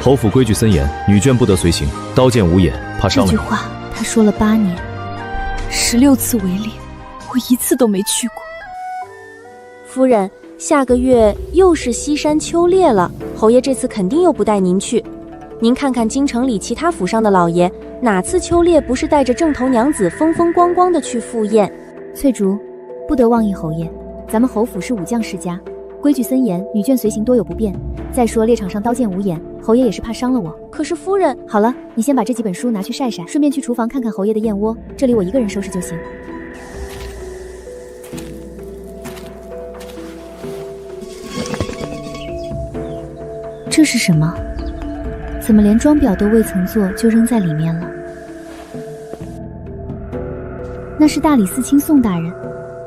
侯府规矩森严，女眷不得随行，刀剑无眼，怕伤了你。这句话他说了8年，16次围猎，我1次都没去过。夫人，下个月又是西山秋猎了，侯爷这次肯定又不带您去。您看看京城里其他府上的老爷，哪次秋猎不是带着正头娘子风风光光的去赴宴？翠竹，不得妄议侯爷，咱们侯府是武将世家，规矩森严，女眷随行多有不便。再说猎场上刀剑无眼，侯爷也是怕伤了我。可是夫人，好了，你先把这几本书拿去晒晒，顺便去厨房看看侯爷的燕窝，这里我一个人收拾就行。这是什么？怎么连装裱都未曾做就扔在里面了？那是大理寺卿宋大人，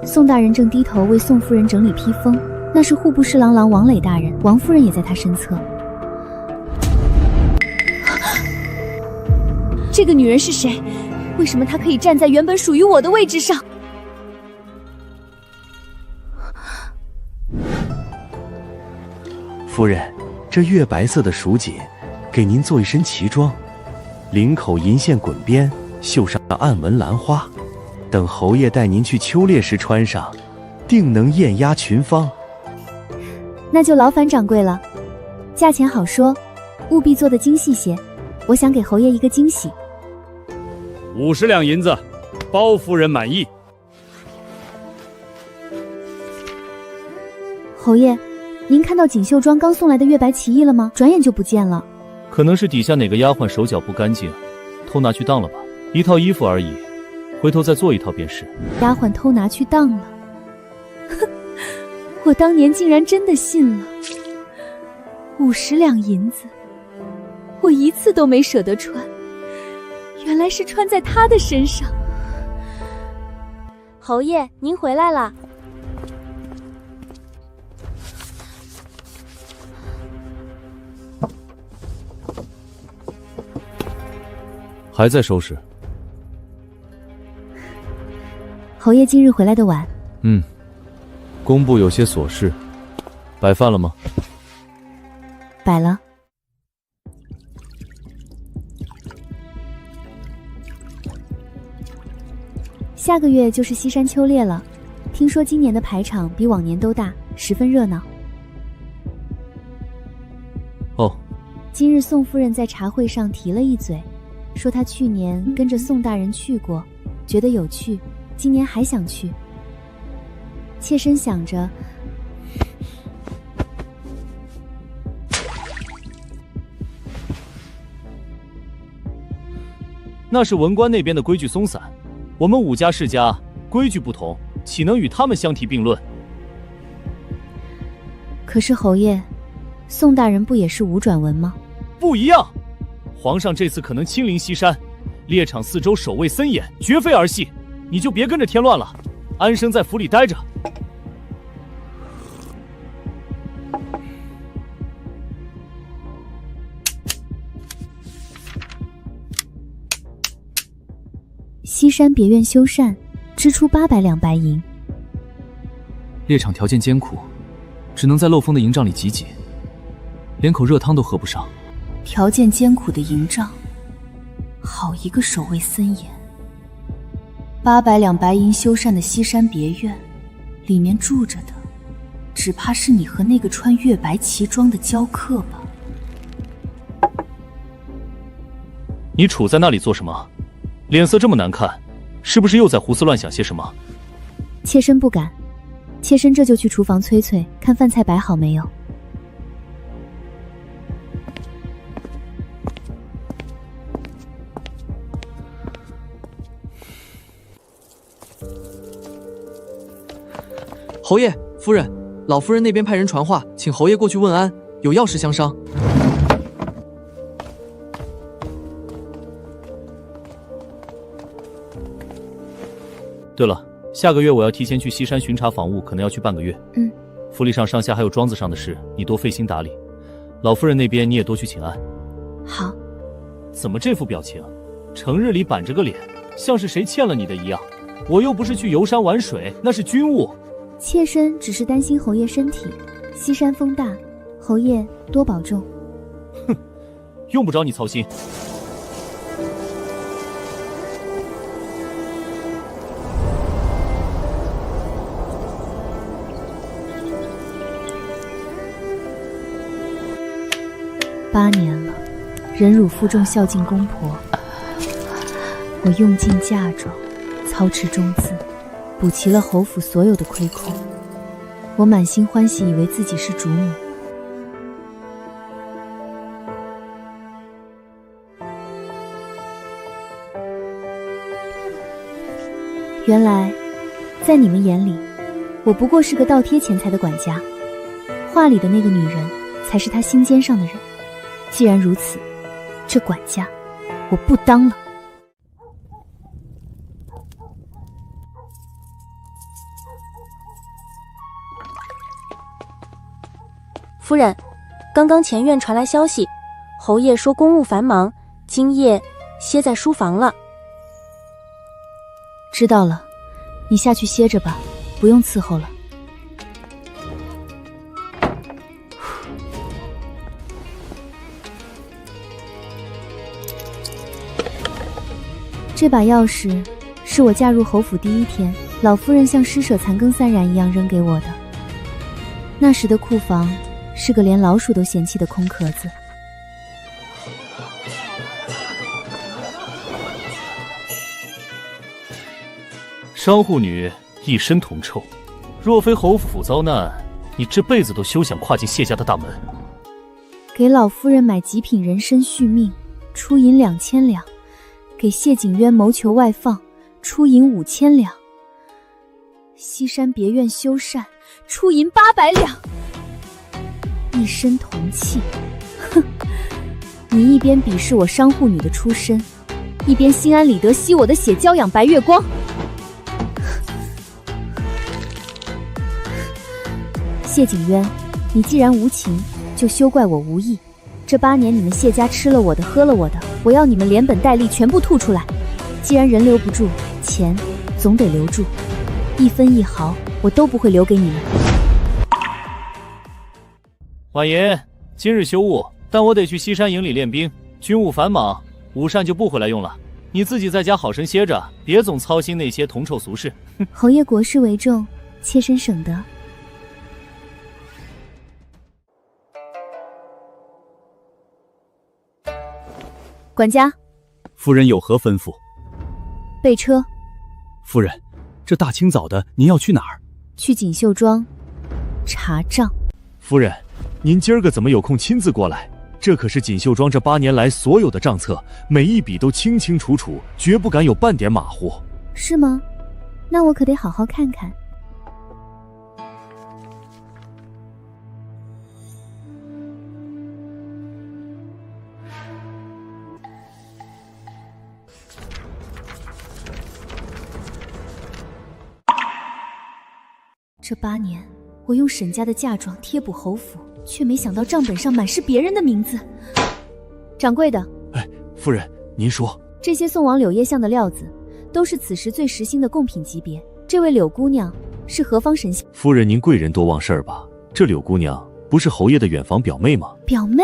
宋大人正低头为宋夫人整理披风。那是户部侍郎王磊大人，王夫人也在他身侧。这个女人是谁？为什么她可以站在原本属于我的位置上？夫人，这月白色的蜀锦，给您做一身旗装，领口银线滚边，绣上暗纹兰花，等侯爷带您去秋猎时穿上，定能艳压群芳。那就劳烦掌柜了，价钱好说，务必做得精细些，我想给侯爷一个惊喜。50两银子，包夫人满意。侯爷，您看到锦绣庄刚送来的月白奇异了吗？转眼就不见了。可能是底下哪个丫鬟手脚不干净，偷拿去当了吧。一套衣服而已，回头再做一套便是。丫鬟偷拿去当了。我当年竟然真的信了。50两银子，我1次都没舍得穿，原来是穿在他的身上。侯爷，您回来了。还在收拾？侯爷今日回来的晚。工部有些琐事，摆饭了吗？摆了。下个月就是西山秋猎了，听说今年的排场比往年都大，十分热闹。哦，今日宋夫人在茶会上提了一嘴，说她去年跟着宋大人去过，觉得有趣，今年还想去。妾身想着，那是文官那边的规矩松散，我们武家世家规矩不同，岂能与他们相提并论？可是侯爷，宋大人不也是武转文吗？不一样，皇上这次可能亲临西山，猎场四周守卫森严，绝非儿戏。你就别跟着添乱了，安生在府里待着。西山别院修缮，支出800两白银。猎场条件艰苦，只能在漏风的营帐里挤挤，连口热汤都喝不上。条件艰苦的营帐，好一个守卫森严。800两白银修缮的西山别院，里面住着的，只怕是你和那个穿月白旗装的娇客吧？你杵在那里做什么？脸色这么难看，是不是又在胡思乱想些什么？妾身不敢，妾身这就去厨房催催，看饭菜摆好没有。侯爷，夫人，老夫人那边派人传话，请侯爷过去问安，有要事相商。对了，下个月我要提前去西山巡查访务，可能要去半个月。府里上上下还有庄子上的事，你多费心打理。老夫人那边你也多去请安。好。怎么这副表情？成日里板着个脸，像是谁欠了你的一样。我又不是去游山玩水，那是军务。妾身只是担心侯爷身体，西山风大，侯爷多保重。用不着你操心。8年了，忍辱负重，孝敬公婆。我用尽嫁妆，操持重资，补齐了侯府所有的亏空。我满心欢喜，以为自己是主母。原来，在你们眼里，我不过是个倒贴钱财的管家，画里的那个女人才是他心尖上的人。既然如此，这管家我不当了。夫人，刚刚前院传来消息，侯爷说公务繁忙，今夜歇在书房了。知道了，你下去歇着吧，不用伺候了。这把钥匙是我嫁入侯府第1天，老夫人像施舍残羹散染一样扔给我的。那时的库房是个连老鼠都嫌弃的空壳子。商户女一身铜臭，若非侯府遭难，你这辈子都休想跨进谢家的大门。给老夫人买极品人参续命，出银2000两；给谢景渊谋求外放，出银5000两；西山别院修缮，出银800两。一身铜气，哼！你一边鄙视我商户女的出身，一边心安理得吸我的血娇养白月光。谢景渊，你既然无情，就休怪我无义。这8年你们谢家吃了我的，喝了我的，我要你们连本带利全部吐出来。既然人留不住，钱总得留住，1分1毫我都不会留给你们。婉言，今日休务，但我得去西山营里练兵，军务繁忙，午膳就不回来用了。你自己在家好生歇着，别总操心那些铜臭俗事。侯爷国事为重，切身省得。管家，夫人有何吩咐？备车。夫人，这大清早的，您要去哪儿？去锦绣庄查账。夫人，您今儿个怎么有空亲自过来？这可是锦绣庄这8年来所有的账册，每一笔都清清楚楚，绝不敢有半点马虎。是吗？那我可得好好看看。这8年，我用沈家的嫁妆贴补侯府，却没想到账本上满是别人的名字。掌柜的，夫人，您说，这些送往柳叶巷的料子，都是此时最时兴的贡品级别。这位柳姑娘是何方神仙？夫人，您贵人多忘事儿吧？这柳姑娘不是侯爷的远房表妹吗？表妹？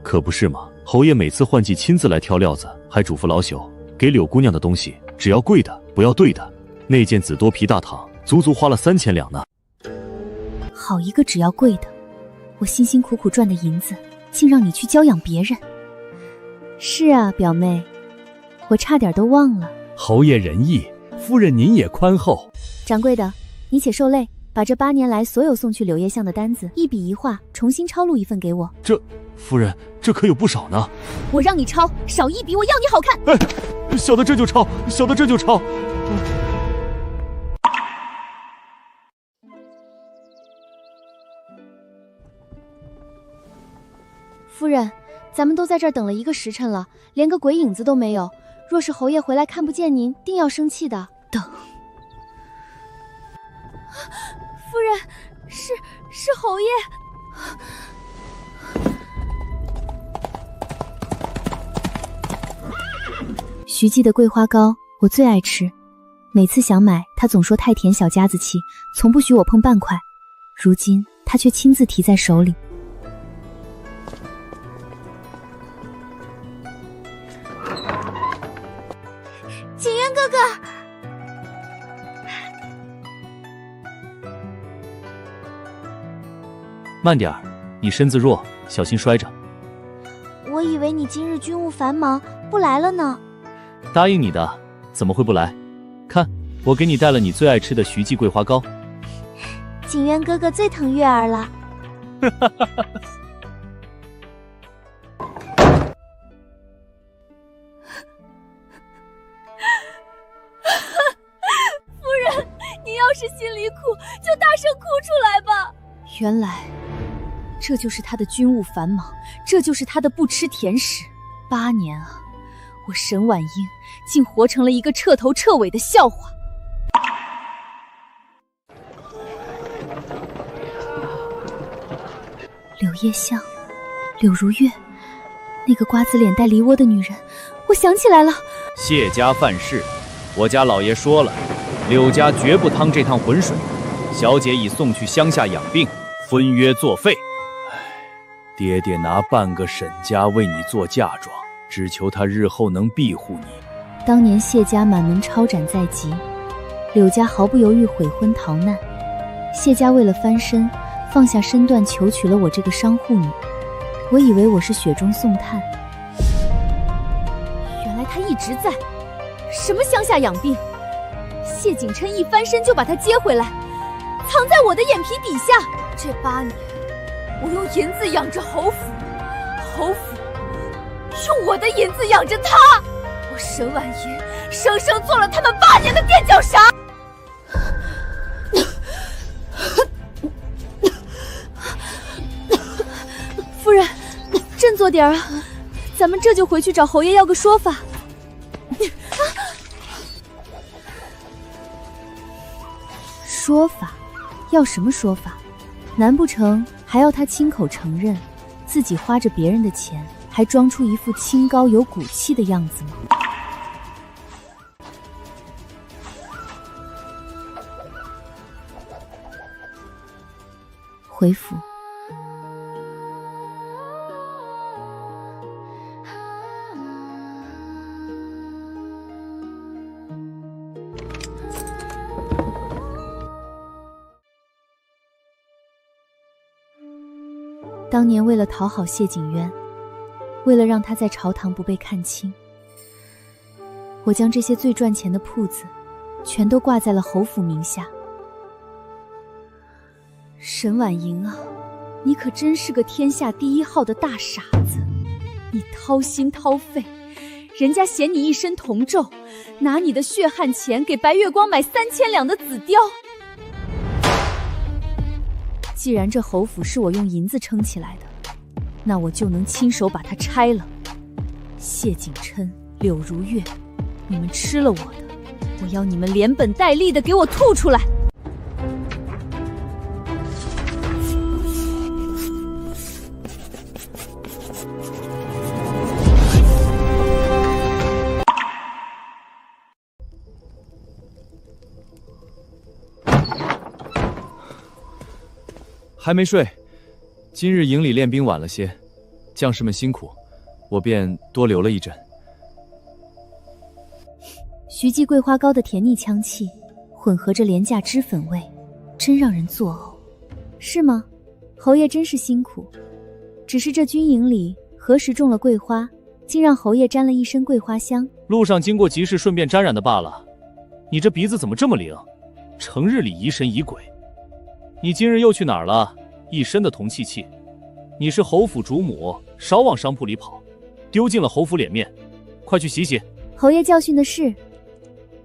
可不是嘛！侯爷每次换季亲自来挑料子，还嘱咐老朽，给柳姑娘的东西只要贵的，不要对的。那件紫多皮大氅，足足花了3000两呢。好一个只要贵的！我辛辛苦苦赚的银子，竟让你去娇养别人。是啊，表妹，我差点都忘了。侯爷仁义，夫人您也宽厚。掌柜的，你且受累，把这8年来所有送去柳叶巷的单子一笔一画重新抄录一份给我。夫人，这可有不少呢。我让你抄，少一笔我要你好看。小的这就抄，小的这就抄。夫人，咱们都在这儿等了1个时辰了，连个鬼影子都没有。若是侯爷回来看不见您，定要生气的。等。夫人，是侯爷。徐记的桂花糕我最爱吃，每次想买，他总说太甜小家子气，从不许我碰半块。如今他却亲自提在手里。渊哥哥。慢点儿，你身子弱，小心摔着。我以为你今日军务繁忙，不来了呢。答应你的，怎么会不来？看，我给你带了你最爱吃的徐记桂花糕。景渊哥哥最疼月儿了。夫人，你要是心里苦，就大声哭出来吧。原来，这就是他的军务繁忙，这就是他的不吃甜食。8年啊，我沈婉英竟活成了一个彻头彻尾的笑话。柳叶香，柳如月，那个瓜子脸带梨窝的女人，我想起来了。谢家犯事，我家老爷说了，柳家绝不趟这趟浑水。小姐已送去乡下养病，婚约作废。爹爹拿半个沈家为你做嫁妆，只求他日后能庇护你。当年谢家满门抄斩在即，柳家毫不犹豫悔婚逃难，谢家为了翻身，放下身段求娶了我这个商户女。我以为我是雪中送炭，原来他一直在。什么乡下养病？谢景琛一翻身就把他接回来，藏在我的眼皮底下。这8年，我用银子养着侯府，侯府用我的银子养着他。我沈婉英生生做了他们8年的垫脚石。夫人，振作点啊！咱们这就回去找侯爷要个说法。说法？要什么说法？难不成还要他亲口承认自己花着别人的钱，还装出一副清高有骨气的样子吗？回府。当年为了讨好谢景渊，为了让他在朝堂不被看清，我将这些最赚钱的铺子全都挂在了侯府名下。沈婉莹啊，你可真是个天下第1号的大傻子！你掏心掏肺，人家嫌你一身铜皱，拿你的血汗钱给白月光买3000两的紫貂。既然这侯府是我用银子撑起来的，那我就能亲手把它拆了。谢景琛、柳如月，你们吃了我的，我要你们连本带利的给我吐出来！还没睡，今日营里练兵晚了些，将士们辛苦，我便多留了一阵。徐记桂花糕的甜腻香气，混合着廉价脂粉味，真让人作呕，是吗？侯爷真是辛苦，只是这军营里何时种了桂花，竟让侯爷沾了一身桂花香。路上经过集市，顺便沾染的罢了。你这鼻子怎么这么灵？成日里疑神疑鬼。你今日又去哪儿了？一身的铜气气。你是侯府主母，少往商铺里跑，丢尽了侯府脸面。快去洗洗。侯爷教训的是，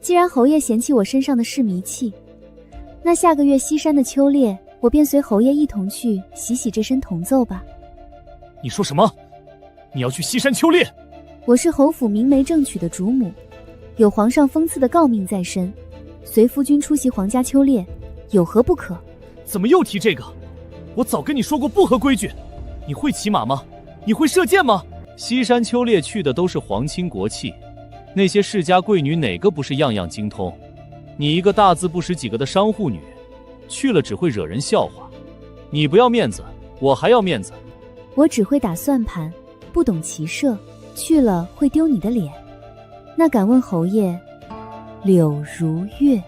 既然侯爷嫌弃我身上的是迷气，那下个月西山的秋猎，我便随侯爷一同去洗洗这身铜奏吧。你说什么？你要去西山秋猎？我是侯府明媒正娶的主母，有皇上封赐的诰命在身，随夫君出席皇家秋猎，有何不可？怎么又提这个？我早跟你说过不合规矩。你会骑马吗？你会射箭吗？西山秋猎去的都是皇亲国戚，那些世家贵女哪个不是样样精通？你一个大字不识几个的商户女，去了只会惹人笑话。你不要面子，我还要面子。我只会打算盘，不懂骑射，去了会丢你的脸。那敢问侯爷，柳如月，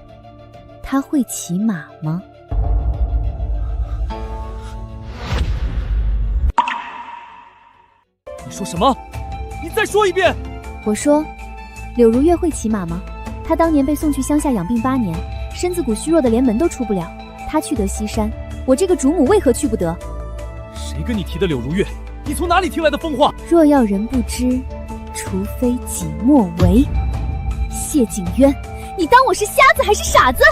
她会骑马吗？你说什么？你再说一遍！我说，柳如月会骑马吗？她当年被送去乡下养病8年，身子骨虚弱的连门都出不了。她去得西山，我这个主母为何去不得？谁跟你提的柳如月？你从哪里听来的疯话？若要人不知，除非己莫为。谢景渊，你当我是瞎子还是傻子？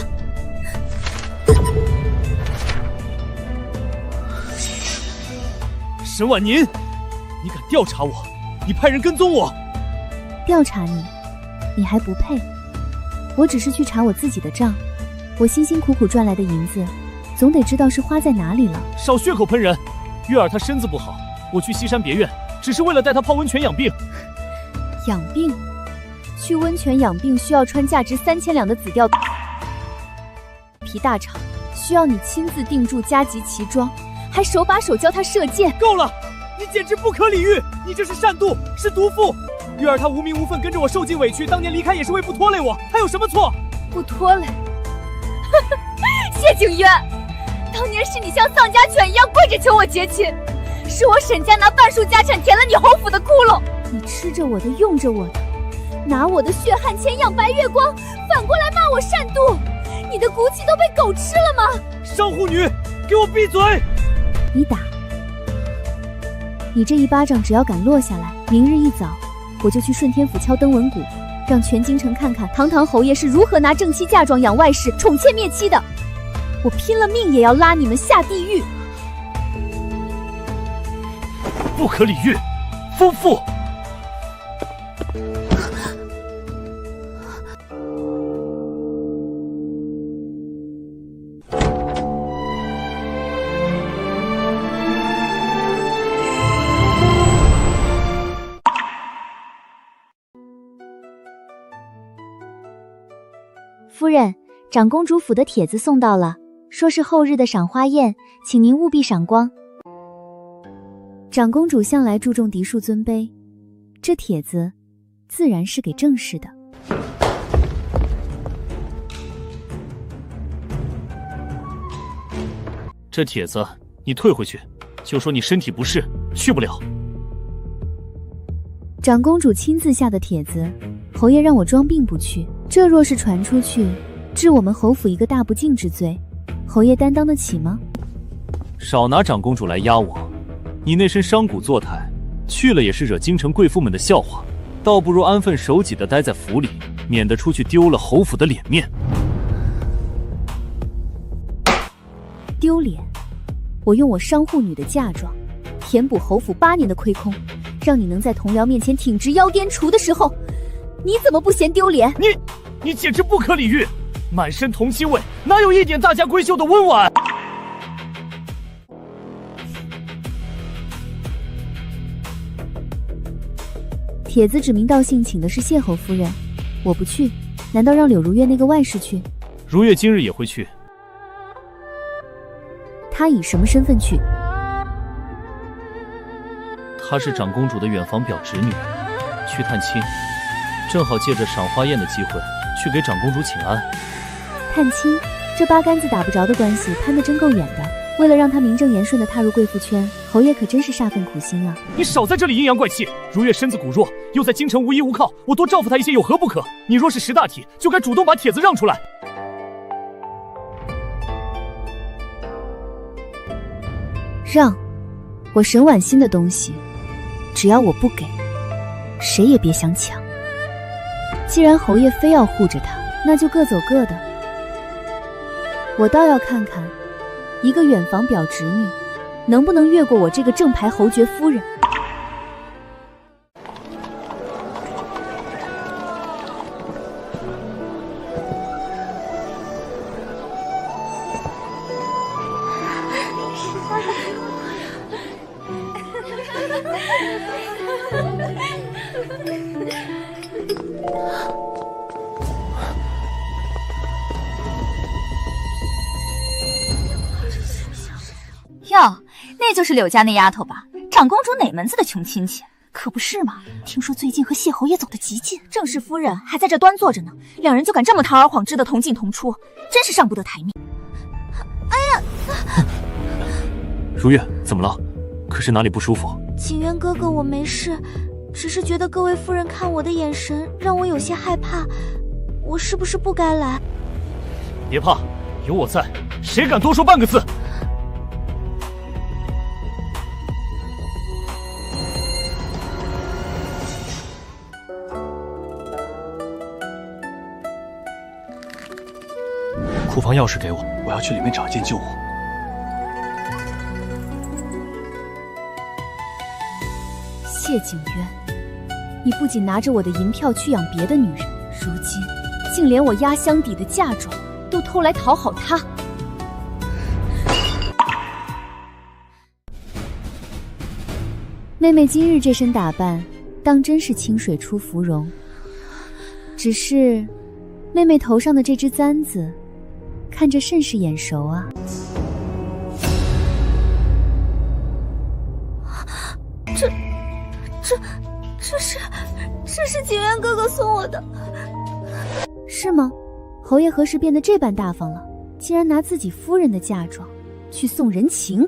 沈婉宁，你敢调查我？你派人跟踪我？调查你，你还不配。我只是去查我自己的账，我辛辛苦苦赚来的银子，总得知道是花在哪里了。少血口喷人！月儿她身子不好，我去西山别院，只是为了带她泡温泉养病。养病？去温泉养病需要穿价值3000两的紫貂皮大氅，需要你亲自定铸加级奇装，还手把手教她射箭。够了！你简直不可理喻！你这是善妒，是毒妇！月儿她无名无分跟着我受尽委屈，当年离开也是为不拖累我，她有什么错？不拖累？谢景渊，当年是你像丧家犬一样跪着求我结亲，是我沈家拿半数家产填了你侯府的窟窿，你吃着我的，用着我的，拿我的血汗钱养白月光，反过来骂我善妒，你的骨气都被狗吃了吗？商户女，给我闭嘴！你打，你这一巴掌只要敢落下来，明日一早我就去顺天府敲登闻鼓，让全京城看看堂堂侯爷是如何拿正妻嫁妆养外室，宠妾灭妻的。我拼了命也要拉你们下地狱！不可理喻，疯妇！夫人，长公主府的帖子送到了，说是后日的赏花宴，请您务必赏光。长公主向来注重嫡庶尊卑，这帖子自然是给正室的。这帖子你退回去，就说你身体不适，去不了。长公主亲自下的帖子，侯爷让我装病不去，这若是传出去，治我们侯府一个大不敬之罪，侯爷担当得起吗？少拿长公主来压我，你那身商贾作态，去了也是惹京城贵妇们的笑话，倒不如安分守己的待在府里，免得出去丢了侯府的脸面。丢脸？我用我商户女的嫁妆，填补侯府8年的亏空，让你能在同僚面前挺直腰颠锄的时候，你怎么不嫌丢脸？你简直不可理喻！满身铜漆味，哪有一点大家闺秀的温婉？帖子指名道姓请的是谢侯夫人，我不去，难道让柳如月那个外室去？如月今日也会去。她以什么身份去？她是长公主的远房表侄女，去探亲，正好借着赏花宴的机会，去给长公主请安。探亲？这八竿子打不着的关系攀得真够远的。为了让她名正言顺地踏入贵妇圈，侯爷可真是煞费苦心啊！你少在这里阴阳怪气！如月身子骨弱，又在京城无依无靠，我多照顾她一些有何不可？你若是识大体，就该主动把帖子让出来。让？我沈婉欣的东西，只要我不给，谁也别想抢。既然侯爷非要护着她，那就各走各的。我倒要看看，一个远房表侄女，能不能越过我这个正牌侯爵夫人。哟，那就是柳家那丫头吧？长公主哪门子的穷亲戚？可不是嘛？听说最近和谢侯爷走得极近，正室夫人还在这端坐着呢，两人就敢这么堂而皇之的同进同出，真是上不得台面。如月，怎么了？可是哪里不舒服？景渊哥哥，我没事，只是觉得各位夫人看我的眼神让我有些害怕，我是不是不该来？别怕，有我在，谁敢多说半个字？库房钥匙给我，我要去里面找一件旧物。谢景渊，你不仅拿着我的银票去养别的女人，如今竟连我压箱底的嫁妆都偷来讨好他。妹妹今日这身打扮，当真是清水出芙蓉。只是，妹妹头上的这只簪子，看着甚是眼熟啊。这是景渊哥哥送我的。是吗？侯爷何时变得这般大方了？竟然拿自己夫人的嫁妆去送人情！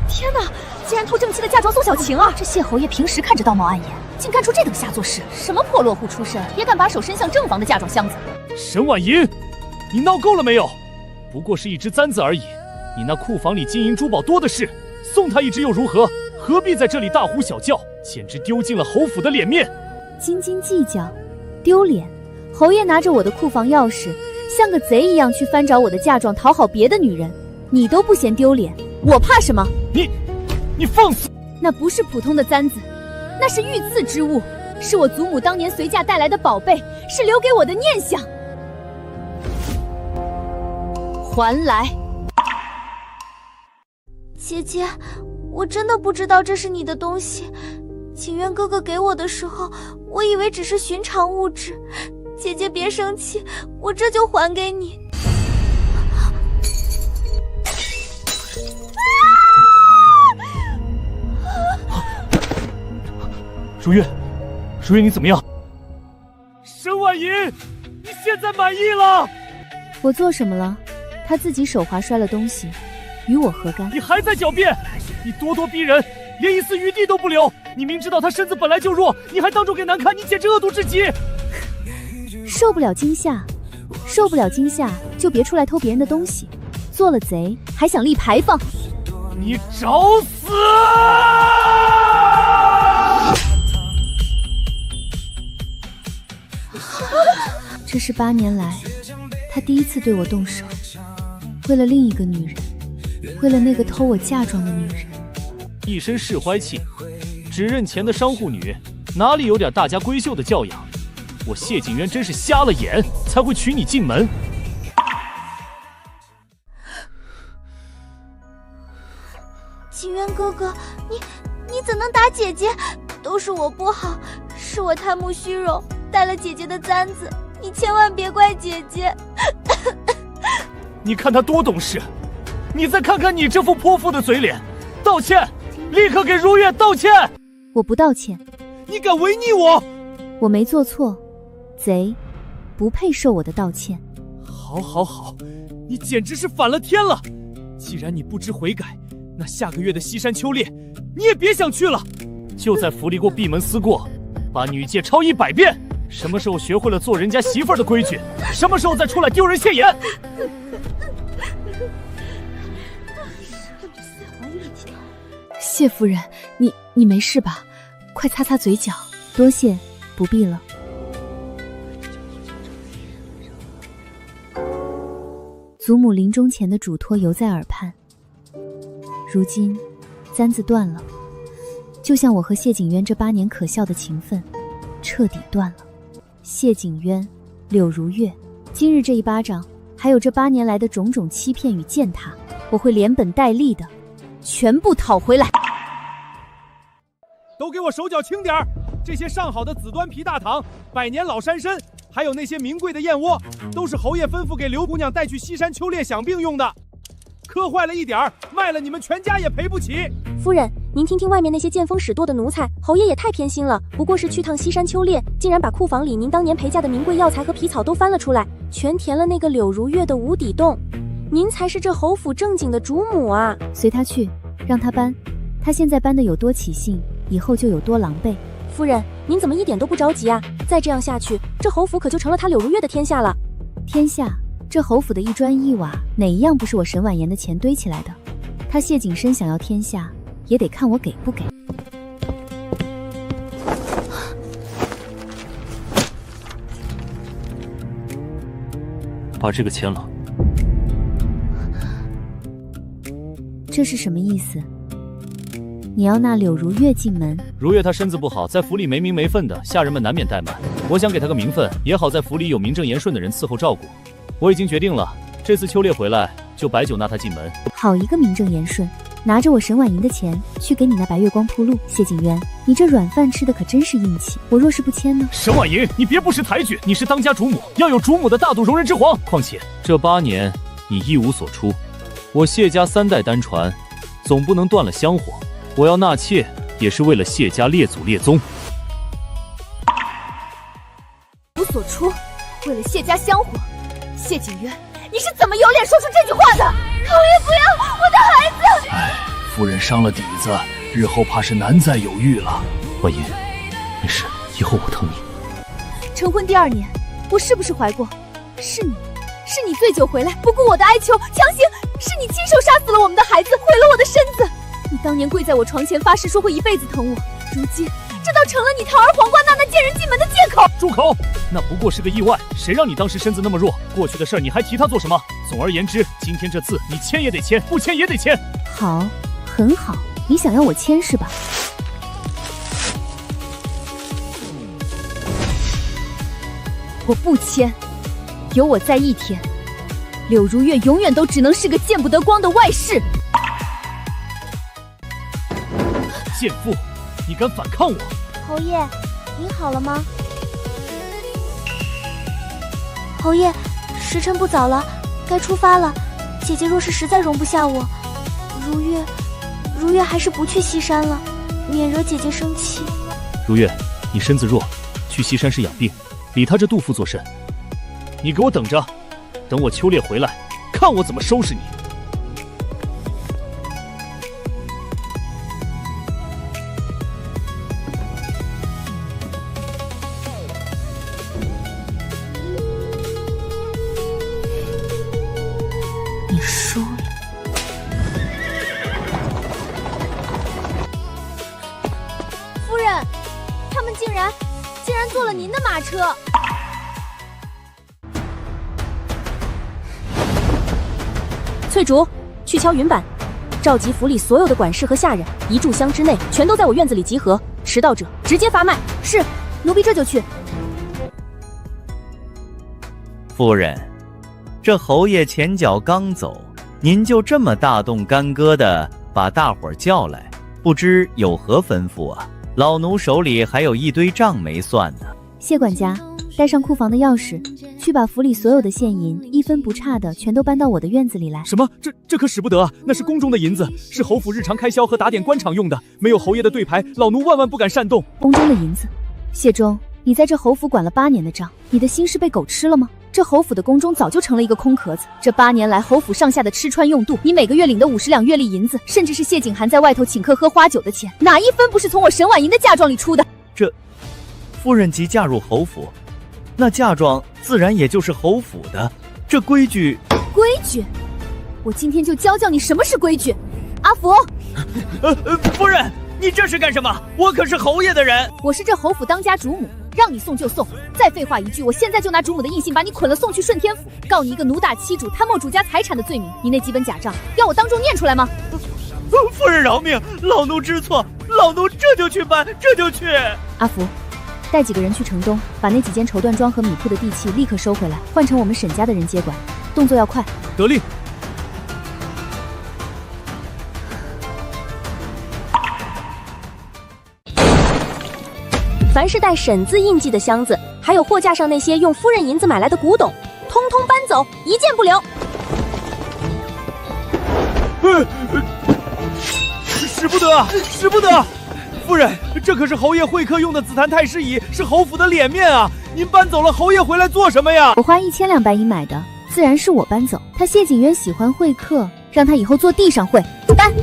天哪，竟然偷正妻的嫁妆送小晴啊！这谢侯爷平时看着道貌岸严，竟干出这等下作事！什么破落户出身，也敢把手伸向正房的嫁妆箱子？沈婉莹，你闹够了没有？不过是一只簪子而已，你那库房里金银珠宝多的是，送他一只又如何？何必在这里大呼小叫？简直丢尽了侯府的脸面！斤斤计较，丢脸！侯爷拿着我的库房钥匙，像个贼一样去翻找我的嫁妆，讨好别的女人，你都不嫌丢脸，我怕什么？你放肆！那不是普通的簪子，那是御赐之物，是我祖母当年随嫁带来的宝贝，是留给我的念想。还来！姐姐，我真的不知道这是你的东西。景渊哥哥给我的时候，我以为只是寻常物质。姐姐别生气，我这就还给你。如月，你怎么样？沈婉莹，你现在满意了？我做什么了？他自己手滑摔了东西，与我何干？你还在狡辩！你咄咄逼人，连一丝余地都不留！你明知道他身子本来就弱，你还当众给难看，你简直恶毒至极！受不了惊吓就别出来偷别人的东西，做了贼还想立牌坊，你找死！这是8年来他第一次对我动手，为了另一个女人，为了那个偷我嫁妆的女人。一身世怀气，只认钱的商户女，哪里有点大家闺秀的教养？我谢景渊真是瞎了眼，才会娶你进门。景渊哥哥，你怎能打姐姐？都是我不好，是我贪慕虚荣，带了姐姐的簪子，你千万别怪姐姐。你看他多懂事，你再看看你这副泼妇的嘴脸，道歉，立刻给如月道歉！我不道歉。你敢违逆我？我没做错，贼不配受我的道歉。好，你简直是反了天了！既然你不知悔改，那下个月的西山秋猎你也别想去了，就在府里给我闭门思过，把女戒抄100遍。什么时候学会了做人家媳妇儿的规矩，什么时候再出来丢人现眼。谢夫人，你没事吧？快擦擦嘴角。多谢，不必了。祖母临终前的嘱托犹在耳畔，如今簪子断了，就像我和谢景渊这8年可笑的情分彻底断了。谢景渊，柳如月，今日这一巴掌，还有这8年来的种种欺骗与践踏，我会连本带利的全部讨回来。都给我手脚轻点儿！这些上好的紫端皮大堂、百年老山参，还有那些名贵的燕窝，都是侯爷吩咐给刘姑娘带去西山秋猎享病用的。磕坏了一点儿，卖了你们全家也赔不起。夫人，您听听外面那些见风使舵的奴才，侯爷也太偏心了。不过是去趟西山秋猎，竟然把库房里您当年陪嫁的名贵药材和皮草都翻了出来，全填了那个柳如月的无底洞。您才是这侯府正经的主母啊！随他去，让他搬。他现在搬的有多起劲，以后就有多狼狈。夫人，您怎么一点都不着急啊？再这样下去，这侯府可就成了他柳如月的天下了。天下？这侯府的一砖一瓦，哪一样不是我沈婉言的钱堆起来的？他谢景深想要天下，也得看我给不给。把这个签了。这是什么意思？你要纳柳如月进门？如月她身子不好，在府里没名没分的，下人们难免怠慢。我想给她个名分，也好在府里有名正言顺的人伺候照顾。我已经决定了，这次秋猎回来就摆酒纳她进门。好一个名正言顺！拿着我沈婉莹的钱去给你那白月光铺路。谢景渊，你这软饭吃的可真是硬气。我若是不签呢？沈婉莹，你别不识抬举，你是当家主母，要有主母的大度容人之皇。况且这8年你一无所出，我谢家3代单传，总不能断了香火。我要纳妾，也是为了谢家列祖列宗。无所出，为了谢家香火。谢景渊，你是怎么有脸说出这句话的？侯爷不要，我的孩子！夫人伤了底子，日后怕是难再有遇了。婉莹，没事，以后我疼你。成婚第2年，我是不是怀过？是你醉酒回来，不顾我的哀求，强行，是你亲手杀死了我们的孩子，毁了我的身子。你当年跪在我床前发誓说会一辈子疼我，如今这倒成了你堂而皇冠纳那贱人进门的借口。住口！那不过是个意外，谁让你当时身子那么弱？过去的事儿你还提他做什么？总而言之，今天这字你签也得签，不签也得签。好，很好，你想要我签是吧？我不签，有我在一天，柳如月永远都只能是个见不得光的外室。贱妇，你敢反抗我？侯爷，您好了吗？侯爷，时辰不早了，该出发了。姐姐若是实在容不下我，如月还是不去西山了，免惹姐姐生气。如月，你身子弱，去西山是养病，理他这杜甫作甚？你给我等着，等我秋猎回来，看我怎么收拾你。你输了。夫人，他们竟然坐了您的马车。翠竹，去敲云板，召集府里所有的管事和下人，1炷香之内全都在我院子里集合，迟到者直接罚卖。是，奴婢这就去。夫人，这侯爷前脚刚走，您就这么大动干戈的把大伙儿叫来，不知有何吩咐啊？老奴手里还有一堆账没算呢。谢管家，带上库房的钥匙，去把府里所有的现银1分不差的全都搬到我的院子里来。什么？这可使不得啊！那是宫中的银子，是侯府日常开销和打点官场用的，没有侯爷的对牌，老奴万万不敢擅动。宫中的银子？谢忠，你在这侯府管了8年的账，你的心是被狗吃了吗？这侯府的宫中早就成了一个空壳子。这8年来，侯府上下的吃穿用度，你每个月领的50两月例银子，甚至是谢景寒在外头请客喝花酒的钱，哪一分不是从我沈婉莹的嫁妆里出的？这夫人即嫁入侯府，那嫁妆自然也就是侯府的。这规矩，我今天就教教你什么是规矩。阿福，夫人，你这是干什么？我可是侯爷的人。我是这侯府当家主母，让你送就送。再废话一句，我现在就拿主母的印信把你捆了送去顺天府，告你一个奴打妻主、贪没主家财产的罪名。你那几本假账，要我当众念出来吗？夫人饶命，老奴知错，老奴这就去办，这就去。阿福，带几个人去城东，把那几间绸缎庄和米铺的地契立刻收回来，换成我们沈家的人接管，动作要快。得令。凡是带沈字印记的箱子，还有货架上那些用夫人银子买来的古董，通通搬走，一件不留。使不不得，使不得！夫人，这可是侯爷会客用的紫檀太师椅，是侯府的脸面啊！您搬走了，侯爷回来做什么呀？我花1000两白银买的，自然是我搬走。他谢景渊喜欢会客，让他以后坐地上会。搬。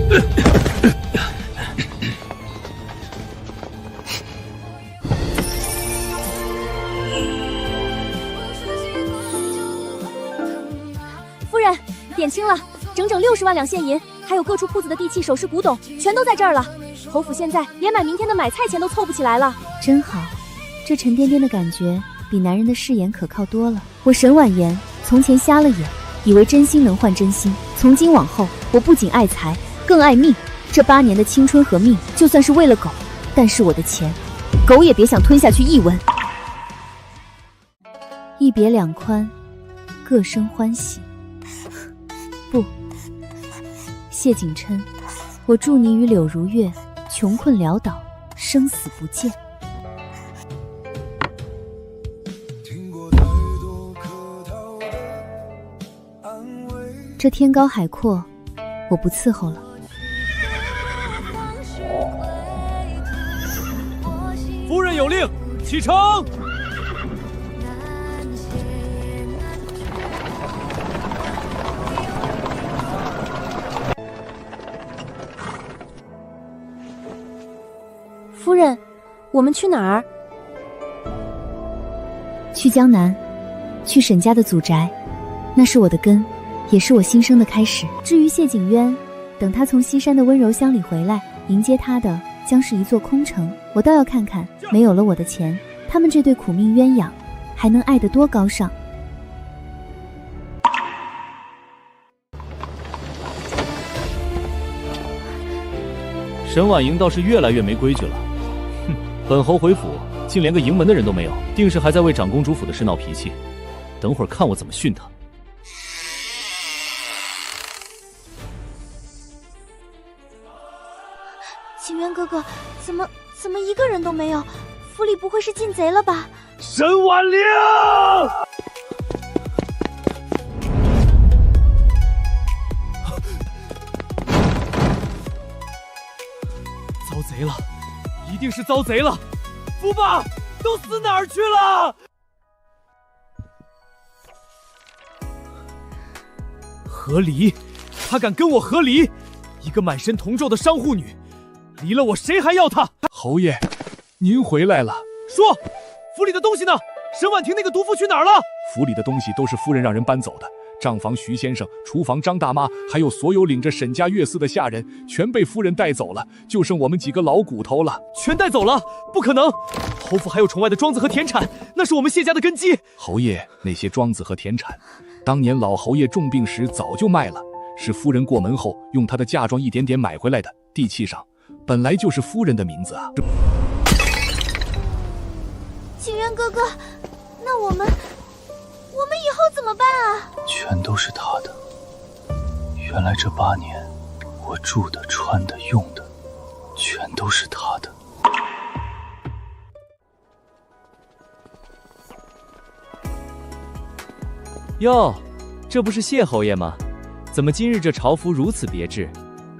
夫人，点清了，整整60万两现银，还有各处铺子的地契、首饰、古董，全都在这儿了。侯府现在连买明天的买菜钱都凑不起来了。真好，这沉甸甸的感觉比男人的誓言可靠多了。我沈婉言从前瞎了眼，以为真心能换真心。从今往后，我不仅爱财，更爱命。这8年的青春和命，就算是为了狗，但是我的钱，狗也别想吞下去一文。一别两宽，各生欢喜。不，谢景琛，我祝你与柳如月穷困潦倒，生死不见。这天高海阔，我不伺候了。夫人有令，启程。夫人，我们去哪儿？去江南，去沈家的祖宅，那是我的根，也是我新生的开始。至于谢景渊，等他从西山的温柔乡里回来，迎接他的将是一座空城。我倒要看看，没有了我的钱，他们这对苦命鸳鸯还能爱得多高尚。沈婉莹倒是越来越没规矩了。哼，本侯回府竟连个迎门的人都没有，定是还在为长公主府的事闹脾气。等会儿看我怎么训他。景渊哥哥，怎么一个人都没有？府里不会是进贼了吧？沈婉玲，遭贼了，一定是遭贼了！福爸，都死哪儿去了？和离，他敢跟我和离？一个满身铜皱的商户女，离了我谁还要她？侯爷，您回来了。说，府里的东西呢？沈婉婷那个毒妇去哪儿了？府里的东西都是夫人让人搬走的，账房徐先生、厨房张大妈，还有所有领着沈家月嗣的下人，全被夫人带走了，就剩我们几个老骨头了。全带走了？不可能！侯府还有宠爱的庄子和田产，那是我们谢家的根基。侯爷，那些庄子和田产，当年老侯爷重病时早就卖了，是夫人过门后用她的嫁妆一点点买回来的，地契上本来就是夫人的名字啊。景渊哥哥，那我们以后怎么办啊？全都是他的。原来这8年，我住的、穿的、用的，全都是他的。哟，这不是谢侯爷吗？怎么今日这朝服如此别致？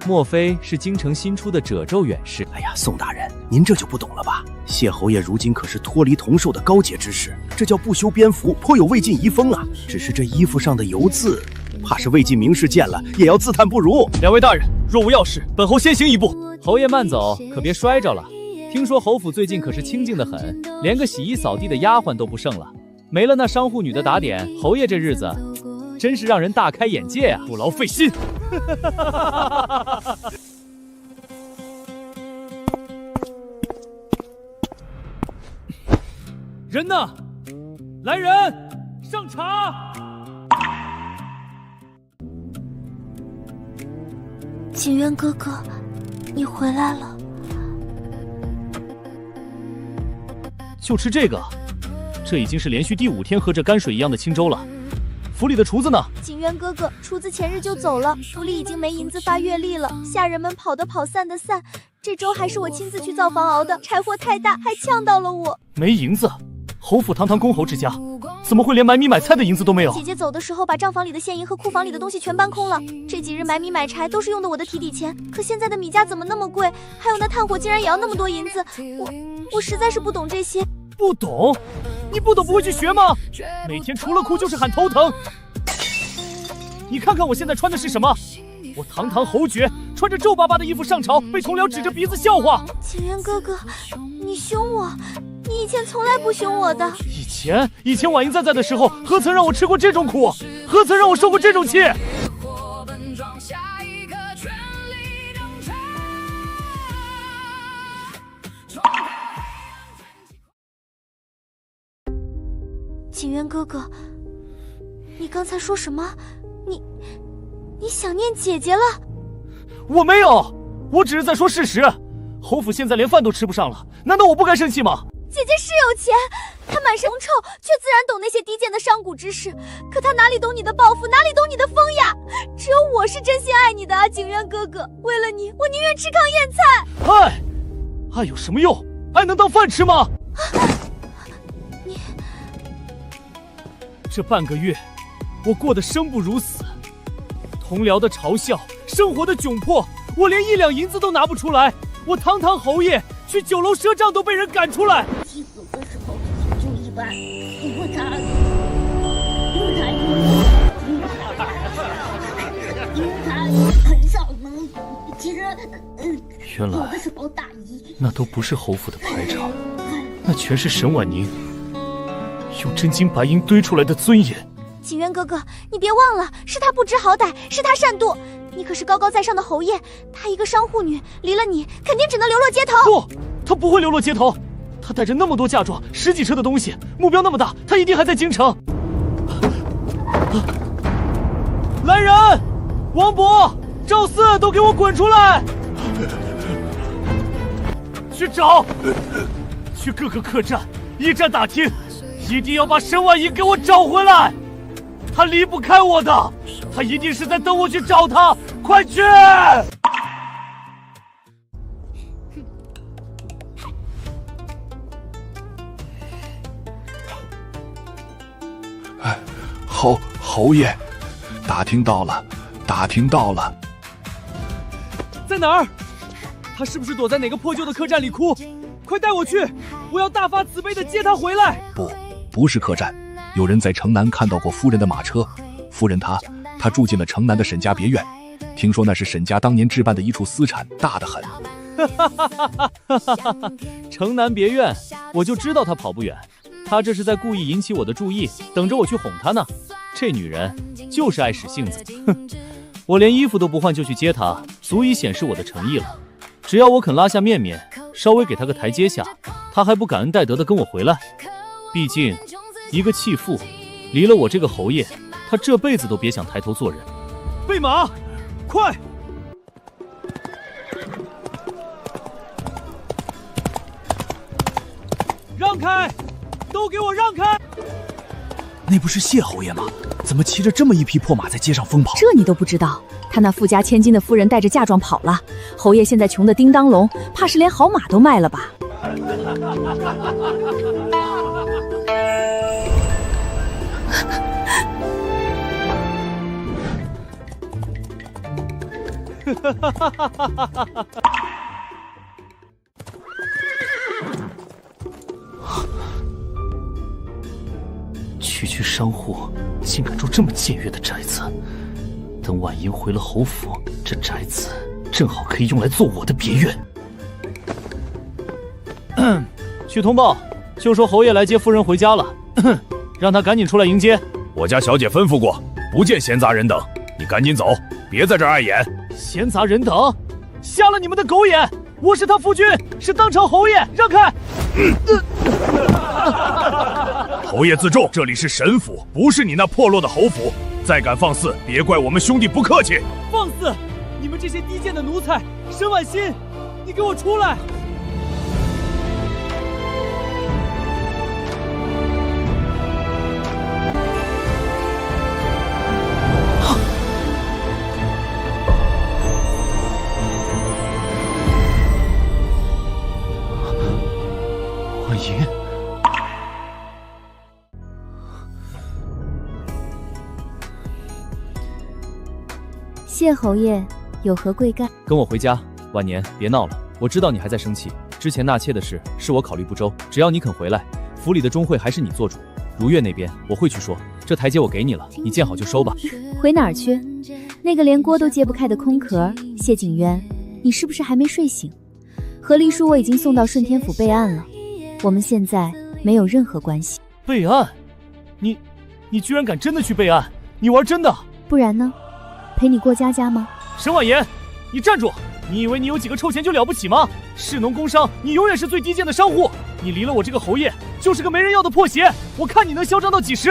莫非是京城新出的褶皱远士？哎呀，宋大人，您这就不懂了吧？谢侯爷如今可是脱离铜兽的高洁之士，这叫不修边幅，颇有魏晋遗风啊。只是这衣服上的油渍，怕是魏晋名士见了也要自叹不如。两位大人，若无要事，本侯先行一步。侯爷慢走，可别摔着了。听说侯府最近可是清静得很，连个洗衣扫地的丫鬟都不剩了。没了那商户女的打点，侯爷这日子真是让人大开眼界啊！不劳费心。人呢？来人，上茶。景渊哥哥，你回来了。就吃这个，这已经是连续第5天喝着泔水一样的清粥了。府里的厨子呢？景渊哥哥，厨子前日就走了，府里已经没银子发月例了，下人们跑的跑，散的散。这粥还是我亲自去灶房熬的，柴火太大，还呛到了我。没银子？侯府堂堂公侯之家，怎么会连买米买菜的银子都没有？姐姐走的时候把账房里的现银和库房里的东西全搬空了。这几日买米买柴都是用的我的提底钱，可现在的米价怎么那么贵？还有那炭火竟然也要那么多银子，我实在是不懂这些。不懂？你不懂不会去学吗？每天除了哭就是喊头疼。你看看我现在穿的是什么？我堂堂侯爵，穿着皱巴巴的衣服上朝，被同僚指着鼻子笑话。景渊哥哥，你凶我，你以前从来不凶我的。以前婉莹在的时候，何曾让我吃过这种苦？何曾让我受过这种气？景渊哥哥，你刚才说什么？你想念姐姐了？我没有，我只是在说事实。侯府现在连饭都吃不上了，难道我不该生气吗？姐姐是有钱，她满身臭，却自然懂那些低贱的商贾之事。可她哪里懂你的抱负，哪里懂你的风雅？只有我是真心爱你的啊，景渊哥哥。为了你，我宁愿吃糠咽菜。爱有什么用？爱能当饭吃吗？你这半个月，我过得生不如死。同僚的嘲笑，生活的窘迫，我连1两银子都拿不出来。我堂堂侯爷，去酒楼赊账都被人赶出来。祭祖的时候就一般，因为他很少能，其实原来有的时候大姨那都不是侯府的排场，那全是沈婉宁用真金白银堆出来的尊严。景渊哥哥，你别忘了，是他不知好歹，是他善妒。你可是高高在上的侯爷，她一个商户女，离了你，肯定只能流落街头。不，她不会流落街头。她带着那么多嫁妆，10几车的东西，目标那么大，她一定还在京城。来人，王博、赵四都给我滚出来！去找，去各个客栈、驿站打听，一定要把沈婉莹给我找回来。他离不开我的，他一定是在等我去找他，快去！侯爷，打听到了。在哪儿？他是不是躲在哪个破旧的客栈里哭？快带我去！我要大发慈悲的接他回来。不是客栈。有人在城南看到过夫人的马车，夫人她住进了城南的沈家别院，听说那是沈家当年置办的一处私产，大得很。城南别院，我就知道她跑不远，她这是在故意引起我的注意，等着我去哄她呢。这女人就是爱使性子，哼！我连衣服都不换就去接她，足以显示我的诚意了。只要我肯拉下面面，稍微给她个台阶下，她还不感恩戴德的跟我回来？毕竟一个弃妇，离了我这个侯爷，他这辈子都别想抬头做人。备马，快！让开！都给我让开！那不是谢侯爷吗？怎么骑着这么一匹破马在街上疯跑？这你都不知道？他那富家千金的夫人带着嫁妆跑了，侯爷现在穷得叮当聋，怕是连好马都卖了吧？区商户竟敢住这么僭越的宅子，等婉莹回了侯府，这宅子正好可以用来做我的别院。去通报，就说侯爷来接夫人回家了，让他赶紧出来迎接。我家小姐吩咐过，不见闲杂人等，你赶紧走，别在这儿碍眼。闲杂人等，瞎了你们的狗眼！我是他夫君，是当朝侯爷，让开！侯爷自重，这里是沈府，不是你那破落的侯府。再敢放肆，别怪我们兄弟不客气。放肆！你们这些低贱的奴才！沈婉欣，你给我出来！婉莹，谢侯爷，有何贵干？跟我回家。晚年别闹了，我知道你还在生气。之前纳妾的事是我考虑不周，只要你肯回来，府里的钟会还是你做主。如月那边我会去说，这台阶我给你了，你见好就收吧。回哪儿去？那个连锅都揭不开的空壳，谢景渊，你是不是还没睡醒？和离叔我已经送到顺天府备案了，我们现在没有任何关系。备案？你居然敢真的去备案？你玩真的？不然呢？陪你过家家吗？沈婉言，你站住！你以为你有几个臭钱就了不起吗？士农工商，你永远是最低贱的商户。你离了我这个侯爷，就是个没人要的破鞋。我看你能嚣张到几时？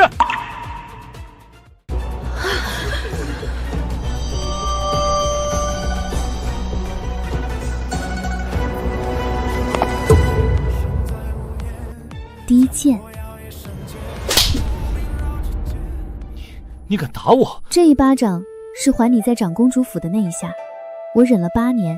低贱！你敢打我？这一巴掌是还你在长公主府的那一下，我忍了8年，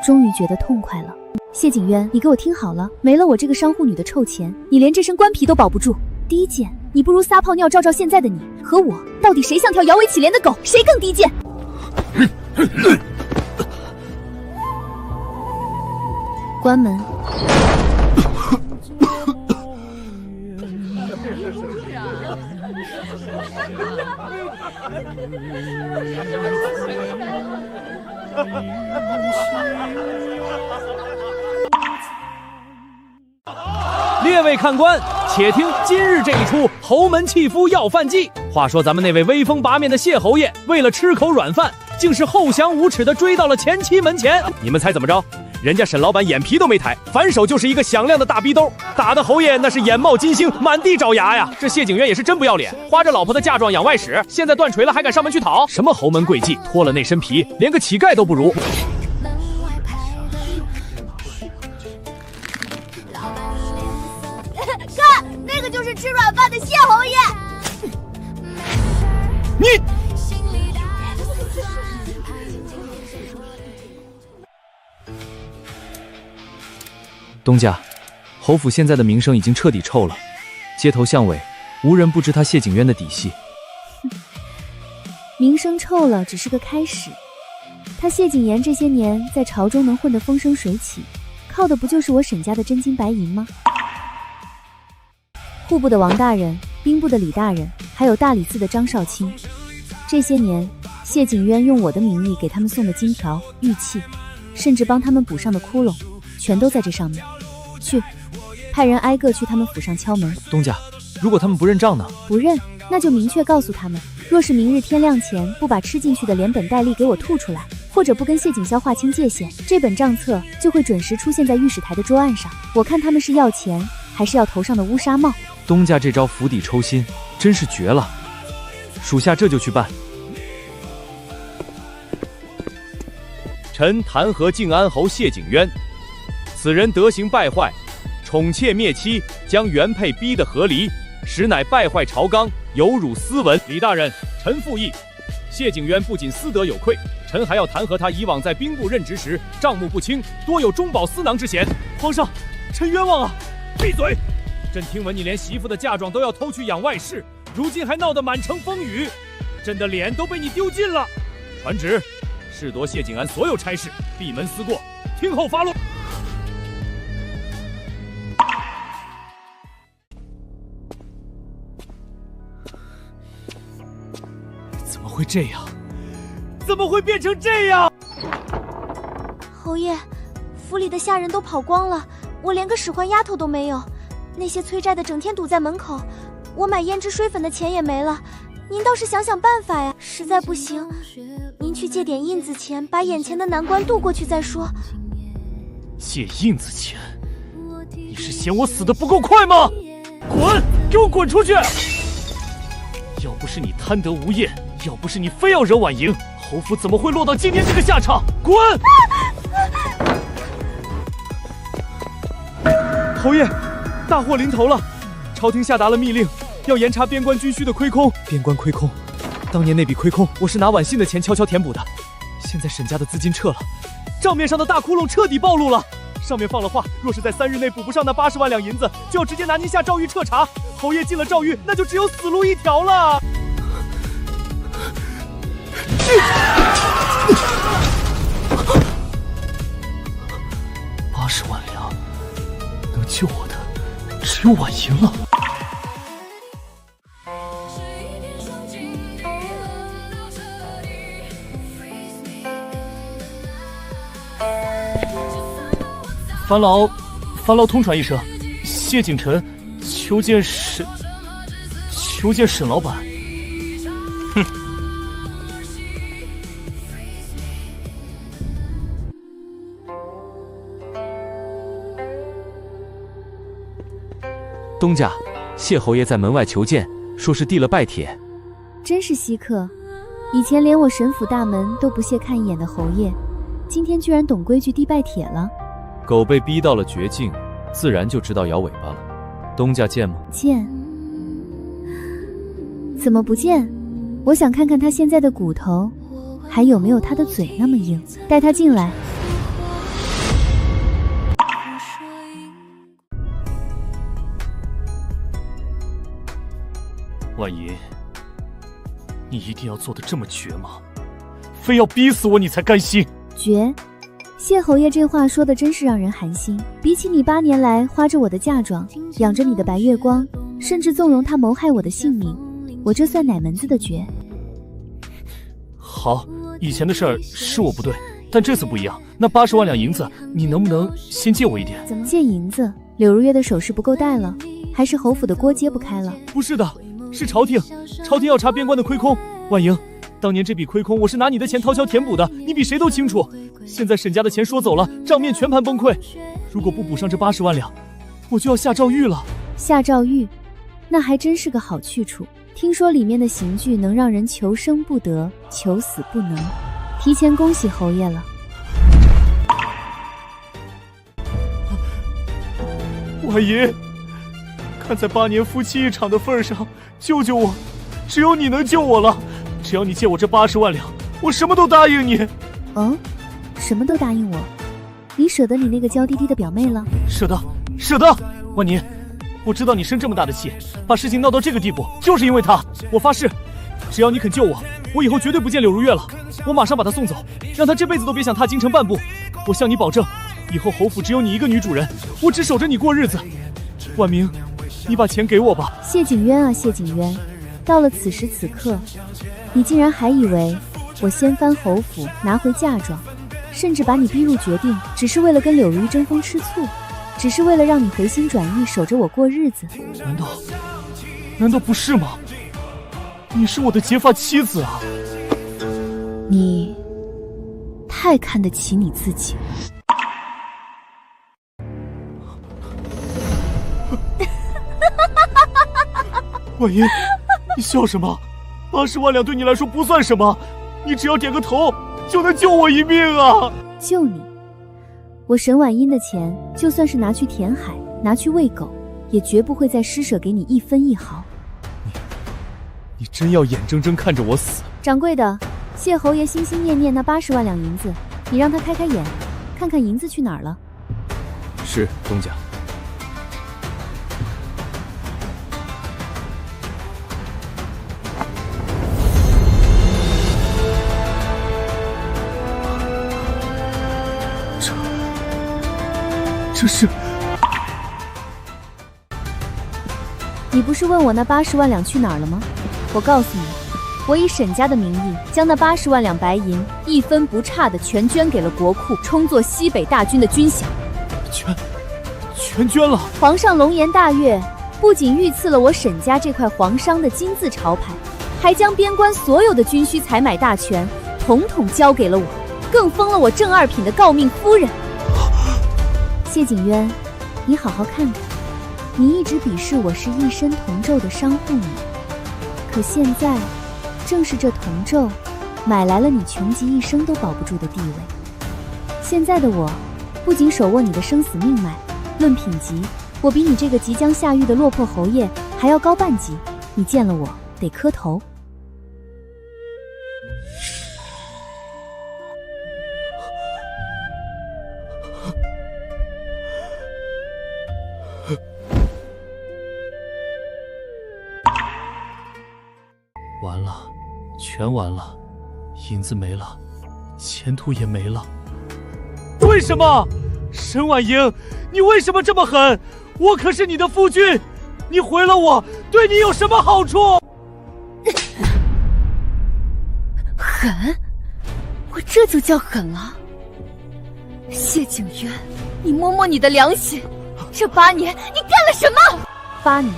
终于觉得痛快了。谢景渊，你给我听好了，没了我这个商户女的臭钱，你连这身官皮都保不住。低贱！你不如撒泡尿照照现在的你和我，到底谁像条摇尾乞怜的狗？谁更低贱？关门。列位看官，且听今日这一出侯门弃夫要饭记。话说咱们那位威风八面的谢侯爷，为了吃口软饭，竟是厚享无耻的追到了前妻门前。你们猜怎么着？人家沈老板眼皮都没抬，反手就是一个响亮的大逼兜，打的侯爷那是眼冒金星，满地找牙呀！这谢景渊也是真不要脸，花着老婆的嫁妆养外使，现在断锤了还敢上门去讨？什么侯门贵妓，脱了那身皮，连个乞丐都不如。看，那个就是吃软饭的谢侯爷。你。东家，侯府现在的名声已经彻底臭了，街头巷尾无人不知他谢景渊的底细。名声臭了只是个开始，他谢景言这些年在朝中能混得风生水起，靠的不就是我沈家的真金白银吗？户部的王大人，兵部的李大人，还有大理寺的张少卿，这些年谢景渊用我的名义给他们送的金条、玉器，甚至帮他们补上的窟窿，全都在这上面。去，派人挨个去他们府上敲门。东家，如果他们不认账呢？不认，那就明确告诉他们，若是明日天亮前不把吃进去的连本带利给我吐出来，或者不跟谢景霄划清界限，这本账册就会准时出现在御史台的桌案上。我看他们是要钱，还是要头上的乌纱帽？东家这招釜底抽薪，真是绝了！属下这就去办。臣弹劾靖安侯谢景渊，此人德行败坏，宠妾灭妻，将原配逼得和离，实乃败坏朝纲，有辱斯文。李大人，臣复议。谢景渊不仅私德有愧，臣还要弹劾他以往在兵部任职时账目不清，多有中饱私囊之嫌。皇上，臣冤枉啊！闭嘴！朕听闻你连媳妇的嫁妆都要偷去养外室，如今还闹得满城风雨，朕的脸都被你丢尽了。传旨，褫夺谢景安所有差事，闭门思过，听候发落。怎么会这样？怎么会变成这样？侯爷，府里的下人都跑光了，我连个使唤丫头都没有。那些催债的整天堵在门口，我买胭脂水粉的钱也没了。您倒是想想办法呀！实在不行，您去借点印子钱，把眼前的难关渡过去再说。借印子钱？你是嫌我死得不够快吗？滚！给我滚出去！要不是你贪得无厌，要不是你非要惹婉莹，侯府怎么会落到今天这个下场？滚！侯爷，大祸临头了！朝廷下达了密令，要严查边关军需的亏空。边关亏空，当年那笔亏空，我是拿婉信的钱悄悄填补的。现在沈家的资金撤了，账面上的大窟窿彻底暴露了。上面放了话，若是在3日内补不上那80万两银子，就要直接拿您下诏狱彻查。侯爷进了诏狱，那就只有死路一条了。救我的只有婉莹了。烦劳通传一声，谢景晨求见沈老板。哼。东家，谢侯爷在门外求见，说是递了拜帖。真是稀客，以前连我沈府大门都不屑看一眼的侯爷，今天居然懂规矩递拜帖了。狗被逼到了绝境，自然就知道摇尾巴了。东家见吗？见。怎么不见？我想看看他现在的骨头，还有没有他的嘴那么硬。带他进来。婉莹，你一定要做得这么绝吗？非要逼死我你才甘心？绝？谢侯爷这话说的真是让人寒心。比起你8年来花着我的嫁妆，养着你的白月光，甚至纵容他谋害我的性命，我这算哪门子的绝？好，以前的事儿是我不对，但这次不一样。那80万两银子，你能不能先借我一点？怎么借银子？柳如月的首饰不够戴了，还是侯府的锅揭不开了？不是的，是朝廷要查边关的亏空。婉莹，当年这笔亏空我是拿你的钱掏销填补的，你比谁都清楚。现在沈家的钱说走了，账面全盘崩溃。如果不补上这80万两，我就要下诏狱了。下诏狱，那还真是个好去处。听说里面的刑具能让人求生不得，求死不能。提前恭喜侯爷了。婉莹，看在8年夫妻一场的份上，救救我！只有你能救我了。只要你借我这80万两，我什么都答应你。哦，什么都答应我？你舍得你那个娇滴滴的表妹了？舍得。婉宁，我知道你生这么大的气，把事情闹到这个地步，就是因为她。我发誓，只要你肯救我，我以后绝对不见柳如月了。我马上把她送走，让她这辈子都别想踏京城半步。我向你保证，以后侯府只有你一个女主人，我只守着你过日子。婉明，你把钱给我吧。谢景渊啊，谢景渊，到了此时此刻，你竟然还以为我掀翻侯府拿回嫁妆，甚至把你逼入绝境，只是为了跟柳如意争风吃醋，只是为了让你回心转意，守着我过日子？难道不是吗？你是我的结发妻子啊！你太看得起你自己了。婉莹，你笑什么？80万两对你来说不算什么，你只要点个头就能救我一命啊！救你？我沈婉英的钱，就算是拿去填海，拿去喂狗，也绝不会再施舍给你1分1毫。你真要眼睁睁看着我死？掌柜的，谢侯爷心心念念那80万两银子，你让他开开眼，看看银子去哪儿了。是，东家。这是……你不是问我那80万两去哪儿了吗？我告诉你，我以沈家的名义，将那80万两白银1分不差的全捐给了国库，充作西北大军的军饷。全捐了！皇上龙颜大悦，不仅御赐了我沈家这块皇商的金字潮牌，还将边关所有的军需采买大权统统交给了我，更封了我正2品的诰命夫人。谢景渊，你好好看看，你一直鄙视我是一身铜咒的商户女，可现在正是这铜咒买来了你穷极一生都保不住的地位。现在的我不仅手握你的生死命脉，论品级，我比你这个即将下狱的落魄侯爷还要高半级，你见了我得磕头。完了，全完了，银子没了，前途也没了。为什么？沈婉莹，你为什么这么狠？我可是你的夫君，你毁了我，对你有什么好处？狠？我这就叫狠了。谢景渊，你摸摸你的良心，这8年你干了什么？8年，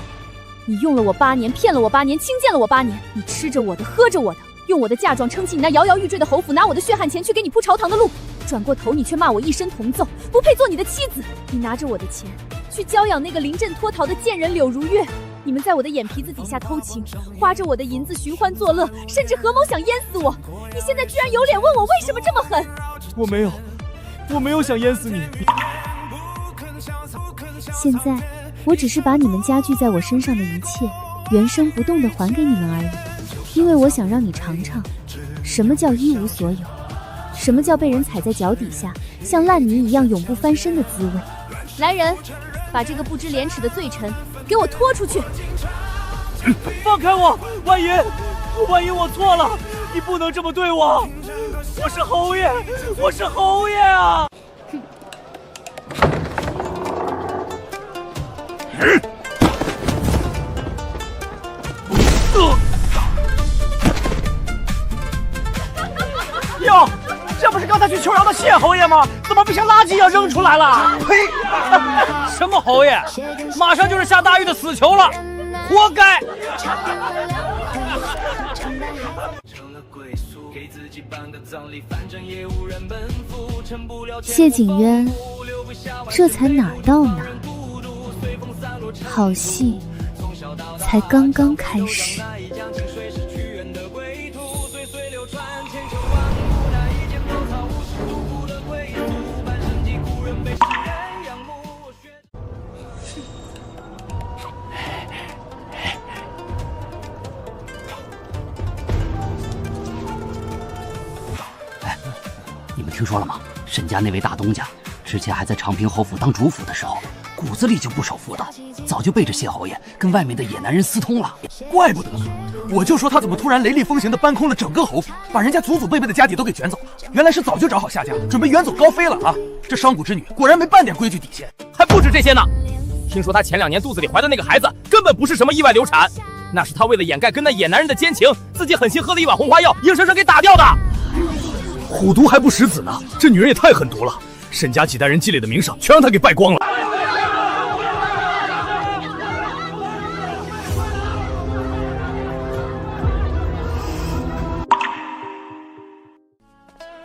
你用了我8年，骗了我8年，轻贱了我8年，你吃着我的，喝着我的，用我的嫁妆撑起你那摇摇欲坠的侯府，拿我的血汗钱去给你铺朝堂的路。转过头，你却骂我一身铜揍，不配做你的妻子。你拿着我的钱去娇养那个临阵脱逃的贱人柳如月。你们在我的眼皮子底下偷情，花着我的银子寻欢作乐，甚至合谋想淹死我。你现在居然有脸问我为什么这么狠？我没有想淹死你。现在我只是把你们加剧在我身上的一切原生不动的还给你们而已，因为我想让你尝尝什么叫一无所有，什么叫被人踩在脚底下像烂泥一样永不翻身的滋味。来人，把这个不知廉耻的罪臣给我拖出去！放开我，婉莹，我错了，你不能这么对我，我是侯爷，我是侯爷啊！哟，这不是刚才去求饶的谢侯爷吗？怎么被像垃圾一样扔出来了？呸！什么侯爷，马上就是下大狱的死囚了，活该！谢景渊，这才哪儿到哪儿，好戏才刚刚开始。你们听说了吗？沈家那位大东家之前还在长平侯府当主府的时候，骨子里就不守妇道，早就背着谢侯爷跟外面的野男人私通了。怪不得呢，我就说他怎么突然雷厉风行的搬空了整个侯府，把人家祖祖辈辈的家底都给卷走了。原来是早就找好下家，准备远走高飞了啊！这商贾之女果然没半点规矩底线。还不止这些呢，听说她前2年肚子里怀的那个孩子根本不是什么意外流产，那是她为了掩盖跟那野男人的奸情，自己狠心喝了一碗红花药，硬生生给打掉的。虎毒还不食子呢，这女人也太狠毒了！沈家几代人积累的名声全让她给败光了。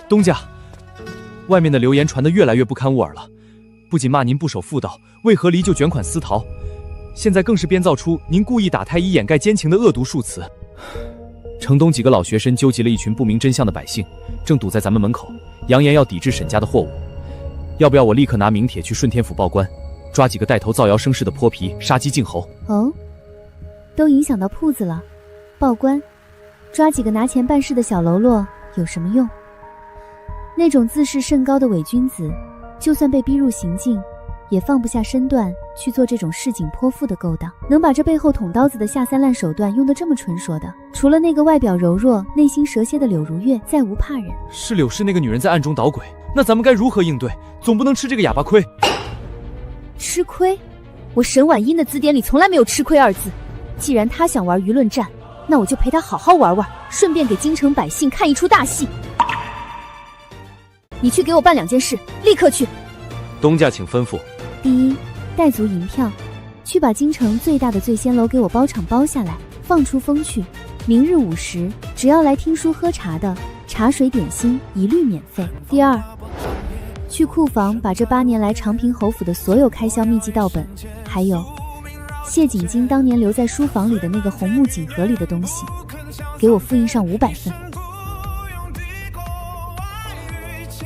东家，外面的流言传得越来越不堪入耳了，不仅骂您不守妇道，为何离就卷款私逃，现在更是编造出您故意打胎以掩盖奸情的恶毒数词。城东几个老学生纠集了一群不明真相的百姓，正堵在咱们门口，扬言要抵制沈家的货物。要不要我立刻拿名帖去顺天府报官，抓几个带头造谣生事的泼皮，杀鸡儆猴？哦，都影响到铺子了，报官，抓几个拿钱办事的小喽啰有什么用？那种自视甚高的伪君子，就算被逼入刑境，也放不下身段去做这种市井泼妇的勾当。能把这背后捅刀子的下三滥手段用得这么纯熟的，除了那个外表柔弱内心蛇蝎的柳如月，再无怕人。是柳氏那个女人在暗中捣鬼，那咱们该如何应对？总不能吃这个哑巴亏。吃亏？我沈婉英的字典里从来没有吃亏二字。既然他想玩舆论战，那我就陪他好好玩玩，顺便给京城百姓看一出大戏。你去给我办2件事，立刻去。东家请吩咐。第一，带足银票，去把京城最大的醉仙楼给我包场包下来，放出风去。明日午时，只要来听书喝茶的，茶水点心一律免费。第二，去库房把这8年来长平侯府的所有开销秘籍盗本，还有谢景京当年留在书房里的那个红木锦盒里的东西，给我复印上500份。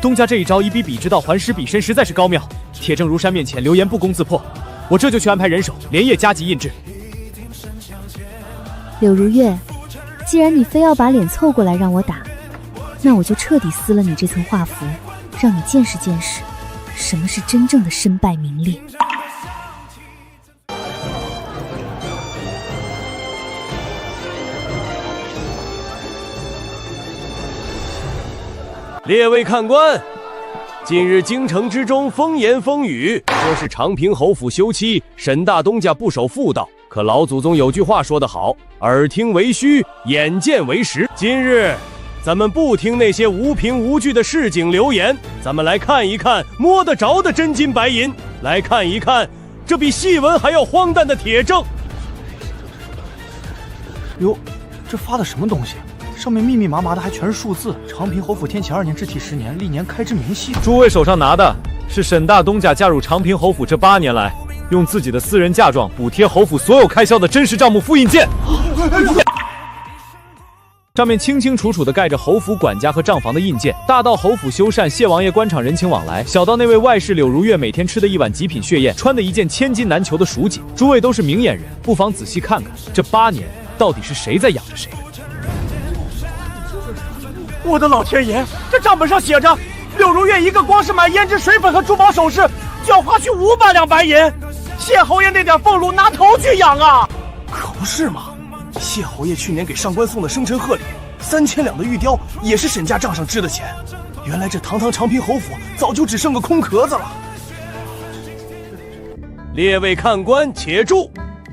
东家这一招以彼之道还施彼身，实在是高妙。铁证如山面前，流言不攻自破。我这就去安排人手，连夜加急印制。柳如月，既然你非要把脸凑过来让我打，那我就彻底撕了你这层画符，让你见识见识什么是真正的身败名裂。列位看官，近日京城之中风言风语，说是长平侯府休妻，沈大东家不守妇道。可老祖宗有句话说得好，耳听为虚，眼见为实。今日咱们不听那些无凭无据的市井流言，咱们来看一看摸得着的真金白银，来看一看这比戏文还要荒诞的铁证。哟，这发的什么东西？上面密密麻麻的还全是数字。长平侯府天启2年至体10年，历年开支明细。诸位手上拿的是沈大东家嫁入长平侯府这8年来，用自己的私人嫁妆补贴侯府所有开销的真实账目复印件。上面清清楚楚地盖着侯府管家和账房的印鉴，大到侯府修缮、谢王爷官场人情往来，小到那位外室柳如月每天吃的一碗极品血宴，穿的一件千金难求的蜀锦。诸位都是明眼人，不妨仔细看看，这8年到底是谁在养着谁。我的老天爷，这账本上写着，柳如月一个光是买胭脂水粉和珠宝首饰就要花去500两白银，谢侯爷那点俸禄拿头去养啊！可不是嘛，谢侯爷去年给上官送的生辰贺礼3000两的玉雕，也是沈家账上支的钱。原来这堂堂长平侯府早就只剩个空壳子了。列位看官且住，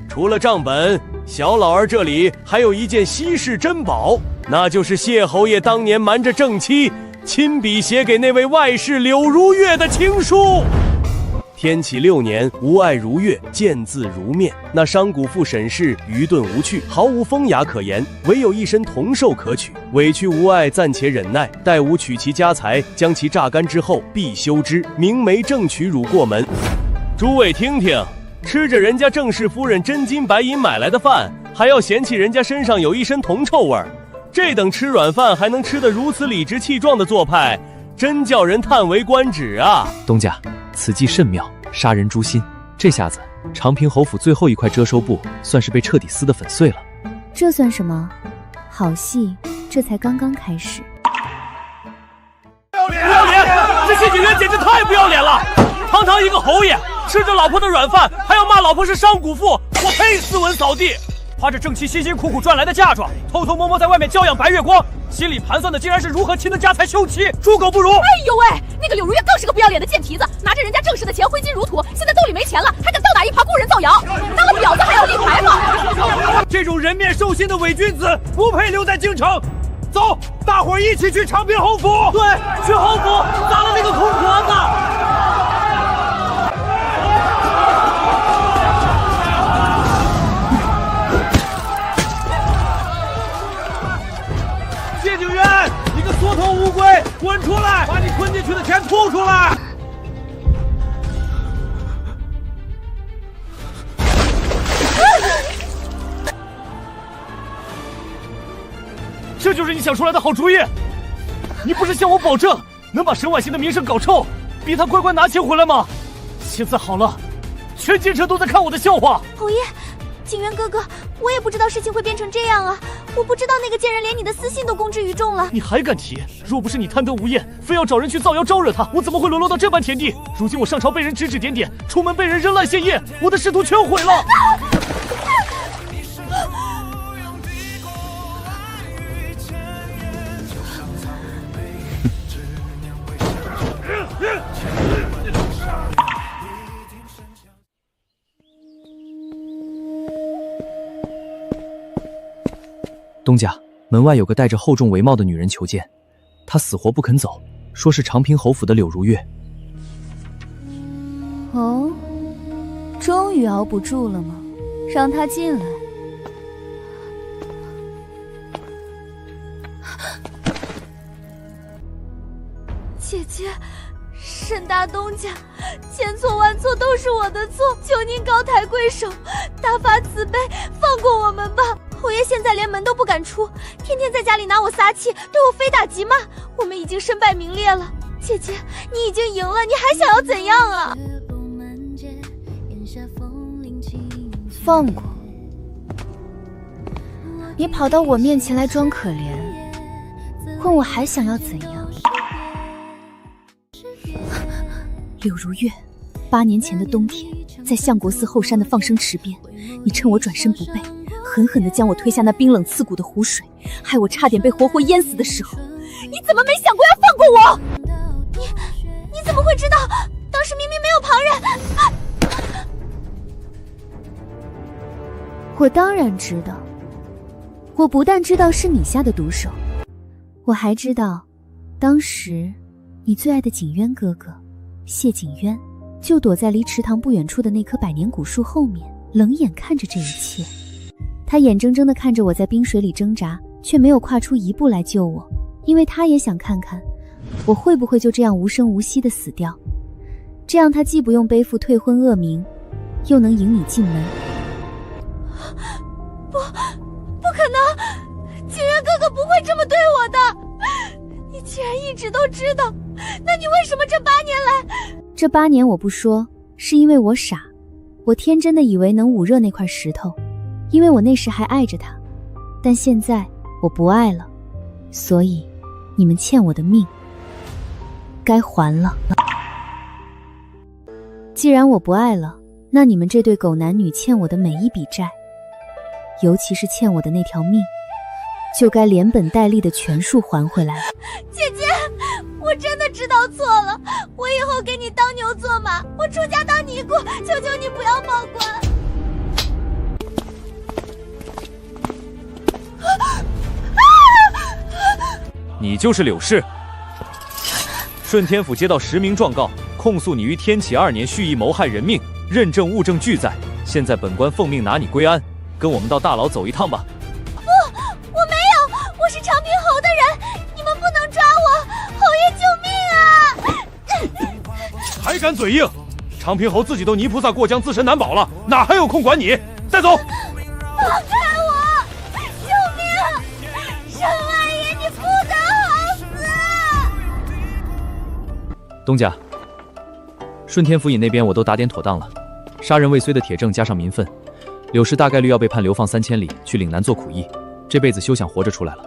除了账本，小老儿这里还有一件稀世珍宝，那就是谢侯爷当年瞒着正妻，亲笔写给那位外室柳如月的情书。天启6年，无爱如月，见字如面。那商贾妇沈氏愚钝无趣，毫无风雅可言，唯有一身铜兽可取。委屈无爱暂且忍耐，待吾取其家财，将其榨干之后，必休之。明媒正娶汝过门。诸位听听，吃着人家郑氏夫人真金白银买来的饭，还要嫌弃人家身上有一身铜臭味儿，这等吃软饭还能吃得如此理直气壮的做派，真叫人叹为观止啊！东家，此计甚妙，杀人诛心。这下子长平侯府最后一块遮羞布算是被彻底撕得粉碎了。这算什么？好戏这才刚刚开始。不要脸！这谢景渊简直太不要脸了！堂堂一个侯爷，吃着老婆的软饭，还要骂老婆是商贾妇，我呸！斯文扫地！花着正妻辛辛苦苦赚来的嫁妆，偷偷摸摸在外面娇养白月光，心里盘算的竟然是如何亲的家财休妻，猪狗不如！哎呦喂，那个柳如月更是个不要脸的贱蹄子，拿着人家正室的钱挥金如土，现在兜里没钱了，还敢倒打一耙雇人造谣，当了婊子还要立牌吗？这种人面兽心的伪君子不配留在京城。走，大伙儿一起去长平侯府。对，去侯府砸了那个空壳子。谢景渊，你个缩头乌龟，滚出来！把你吞进去的钱吐出来！这就是你想出来的好主意？你不是向我保证能把沈婉欣的名声搞臭，逼他乖乖拿钱回来吗？现在好了，全京城都在看我的笑话。侯爷，景渊哥哥，我也不知道事情会变成这样啊！我不知道那个贱人连你的私信都公之于众了。你还敢提？若不是你贪得无厌，非要找人去造谣招惹他，我怎么会沦落到这般田地？如今我上朝被人指指点点，出门被人扔烂线叶，我的仕途全毁了。东家，门外有个戴着厚重帷帽的女人求见，她死活不肯走，说是长平侯府的柳如月。哦，终于熬不住了吗？让她进来。姐姐，沈大东家，千错万错都是我的错，求您高抬贵手，大发慈悲，放过我们吧。侯爷现在连门都不敢出，天天在家里拿我撒气，对我非打即骂，我们已经身败名裂了。姐姐，你已经赢了，你还想要怎样啊？放过你，跑到我面前来装可怜，问我还想要怎样？柳如月，8年前的冬天，在相国寺后山的放生池边，你趁我转身不备，狠狠地将我推下那冰冷刺骨的湖水，害我差点被活活淹死的时候，你怎么没想过要放过我？你怎么么会知道？当时明明没有旁人。我当然知道。我不但知道是你下的毒手，我还知道，当时你最爱的景渊哥哥谢景渊就躲在离池塘不远处的那棵百年古树后面，冷眼看着这一切。他眼睁睁地看着我在冰水里挣扎，却没有跨出一步来救我，因为他也想看看我会不会就这样无声无息地死掉。这样他既不用背负退婚恶名，又能迎你进门。不可能，景渊哥哥不会这么对我的。你既然一直都知道，那你为什么这8年来……这8年我不说，是因为我傻，我天真的以为能捂热那块石头，因为我那时还爱着他。但现在我不爱了，所以你们欠我的命该还了。既然我不爱了，那你们这对狗男女欠我的每一笔债，尤其是欠我的那条命，就该连本带利的全数还回来了。姐姐，我真的知道错了，我以后给你当牛做马，我出家当尼姑，求求你不要报官。你就是柳氏。顺天府接到实名状告，控诉你于天启2年蓄意谋害人命，认证物证俱在。现在本官奉命拿你归案，跟我们到大牢走一趟吧。不，我没有，我是长平侯的人，你们不能抓我，侯爷救命啊！还敢嘴硬！长平侯自己都泥菩萨过江，自身难保了，哪还有空管你？带走！放开我！救命！沈二爷，你不得好死！东家，顺天府尹那边我都打点妥当了，杀人未遂的铁证加上民愤，柳氏大概率要被判流放3000里，去岭南做苦役，这辈子休想活着出来了。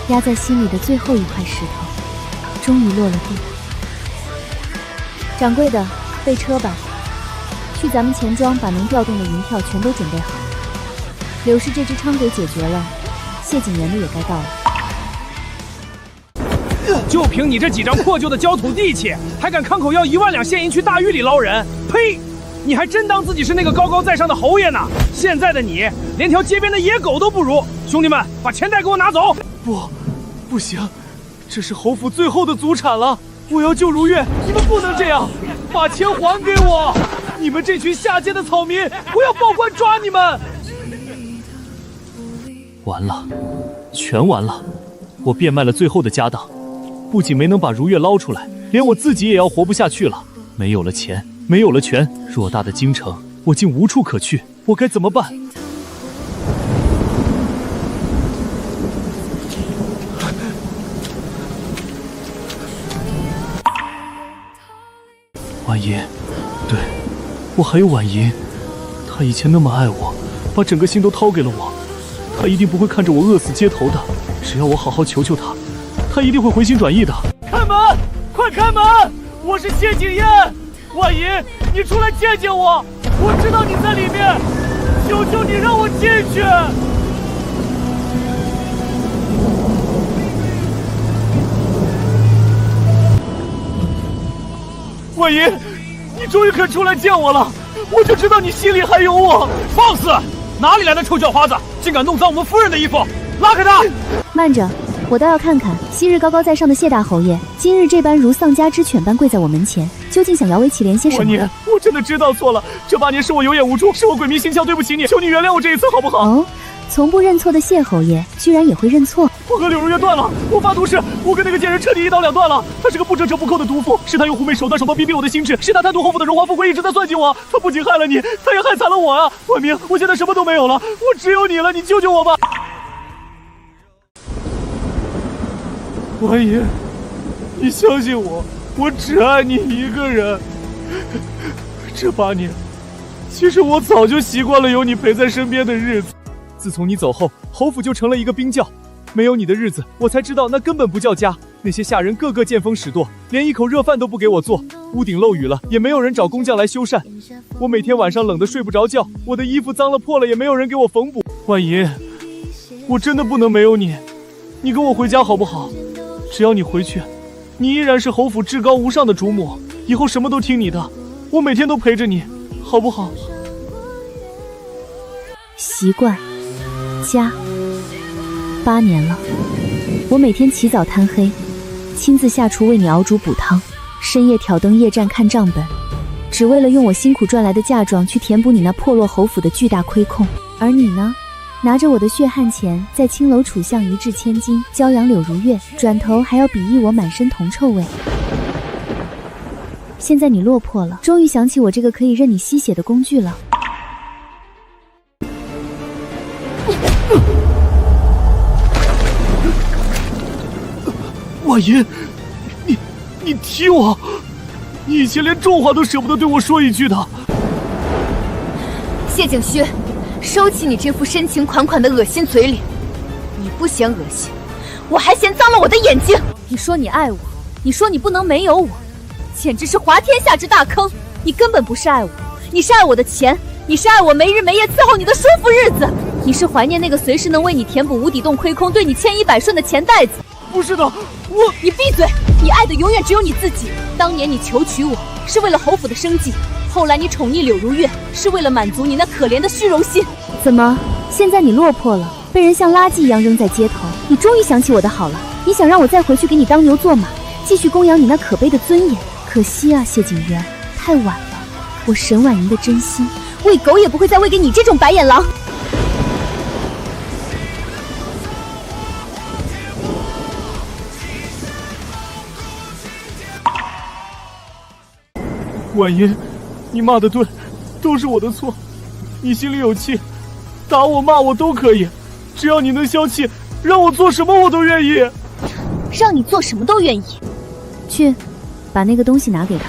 压在心里的最后一块石头，终于落了地。掌柜的，备车吧，去咱们钱庄把能调动的银票全都准备好。柳氏这只伥鬼解决了，谢景元的也该到了。就凭你这几张破旧的焦土地契，还敢康口要1万两现银去大狱里捞人？呸！你还真当自己是那个高高在上的侯爷呢？现在的你连条街边的野狗都不如！兄弟们，把钱袋给我拿走！不行，这是侯府最后的祖产了，我要救如月，你们不能这样，把钱还给我！你们这群下贱的草民，我要报官抓你们！完了，全完了！我变卖了最后的家当，不仅没能把如月捞出来，连我自己也要活不下去了。没有了钱，没有了权，偌大的京城，我竟无处可去，我该怎么办？婉莹，对，我还有婉莹，她以前那么爱我，把整个心都掏给了我，她一定不会看着我饿死街头的，只要我好好求求她，她一定会回心转意的。开门，快开门！我是谢景燕，婉莹，你出来见见我，我知道你在里面，求求你让我进去。婉莹，你终于肯出来见我了，我就知道你心里还有我。放肆！哪里来的臭叫花子，竟敢弄脏我们夫人的衣服！拉开他！慢着，我倒要看看昔日高高在上的谢大侯爷，今日这般如丧家之犬般跪在我门前，究竟想摇尾乞怜些什么？婉莹，我真的知道错了，这8年是我有眼无珠，是我鬼迷心窍，对不起你，求你原谅我这一次好不好？哦，从不认错的谢侯爷居然也会认错。我和柳如月断了，我发毒誓，我跟那个贱人彻底一刀两断了。他是个不折不扣的毒妇，是他用狐媚手段逼我的心智，是他贪图侯府的荣华富贵，一直在算计我。他不仅害了你，他也害惨了我啊！婉明，我现在什么都没有了，我只有你了，你救救我吧！婉莹，你相信我，我只爱你一个人。这8年，其实我早就习惯了有你陪在身边的日子。自从你走后，侯府就成了一个冰窖。没有你的日子，我才知道那根本不叫家。那些下人个个见风使舵，连一口热饭都不给我做。屋顶漏雨了，也没有人找工匠来修缮。我每天晚上冷得睡不着觉，我的衣服脏了破了，也没有人给我缝补。婉莹，我真的不能没有你。你跟我回家好不好？只要你回去，你依然是侯府至高无上的主母，以后什么都听你的，我每天都陪着你，好不好？习惯，家，8年了。我每天起早贪黑，亲自下厨为你熬煮补汤，深夜挑灯夜战看账本，只为了用我辛苦赚来的嫁妆去填补你那破落侯府的巨大亏空。而你呢，拿着我的血汗钱，在青楼楚巷一掷千金，骄阳柳如月，转头还要鄙夷我满身铜臭味。现在你落魄了，终于想起我这个可以任你吸血的工具了。婉莹，你踢我！你以前连重话都舍不得对我说一句的。谢景轩，收起你这副深情款款的恶心嘴脸。你不嫌恶心，我还嫌脏了我的眼睛。你说你爱我，你说你不能没有我，简直是滑天下之大坑。你根本不是爱我，你是爱我的钱，你是爱我没日没夜伺候你的舒服日子，你是怀念那个随时能为你填补无底洞亏空，对你千依百顺的钱袋子。不是的，你闭嘴！你爱的永远只有你自己。当年你求娶我是为了侯府的生计，后来你宠溺柳如月是为了满足你那可怜的虚荣心。怎么，现在你落魄了，被人像垃圾一样扔在街头，你终于想起我的好了？你想让我再回去给你当牛做马，继续供养你那可悲的尊严？可惜啊，谢景渊，太晚了。我沈婉莹的真心，喂狗也不会再喂给你这种白眼狼。婉莹，你骂的对，都是我的错。你心里有气，打我骂我都可以，只要你能消气，让我做什么我都愿意。让你做什么都愿意。去，把那个东西拿给他。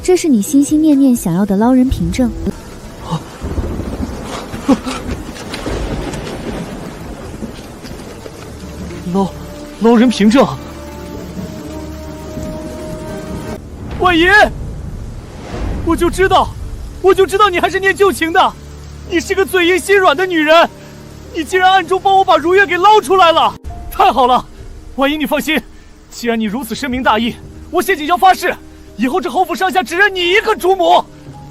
这是你心心念念想要的捞人凭证。捞人凭证。婉莹，我就知道你还是念旧情的，你是个嘴硬心软的女人，你竟然暗中帮我把如月给捞出来了，太好了！婉莹，你放心，既然你如此深明大义，我谢景霄发誓，以后这侯府上下只认你一个主母。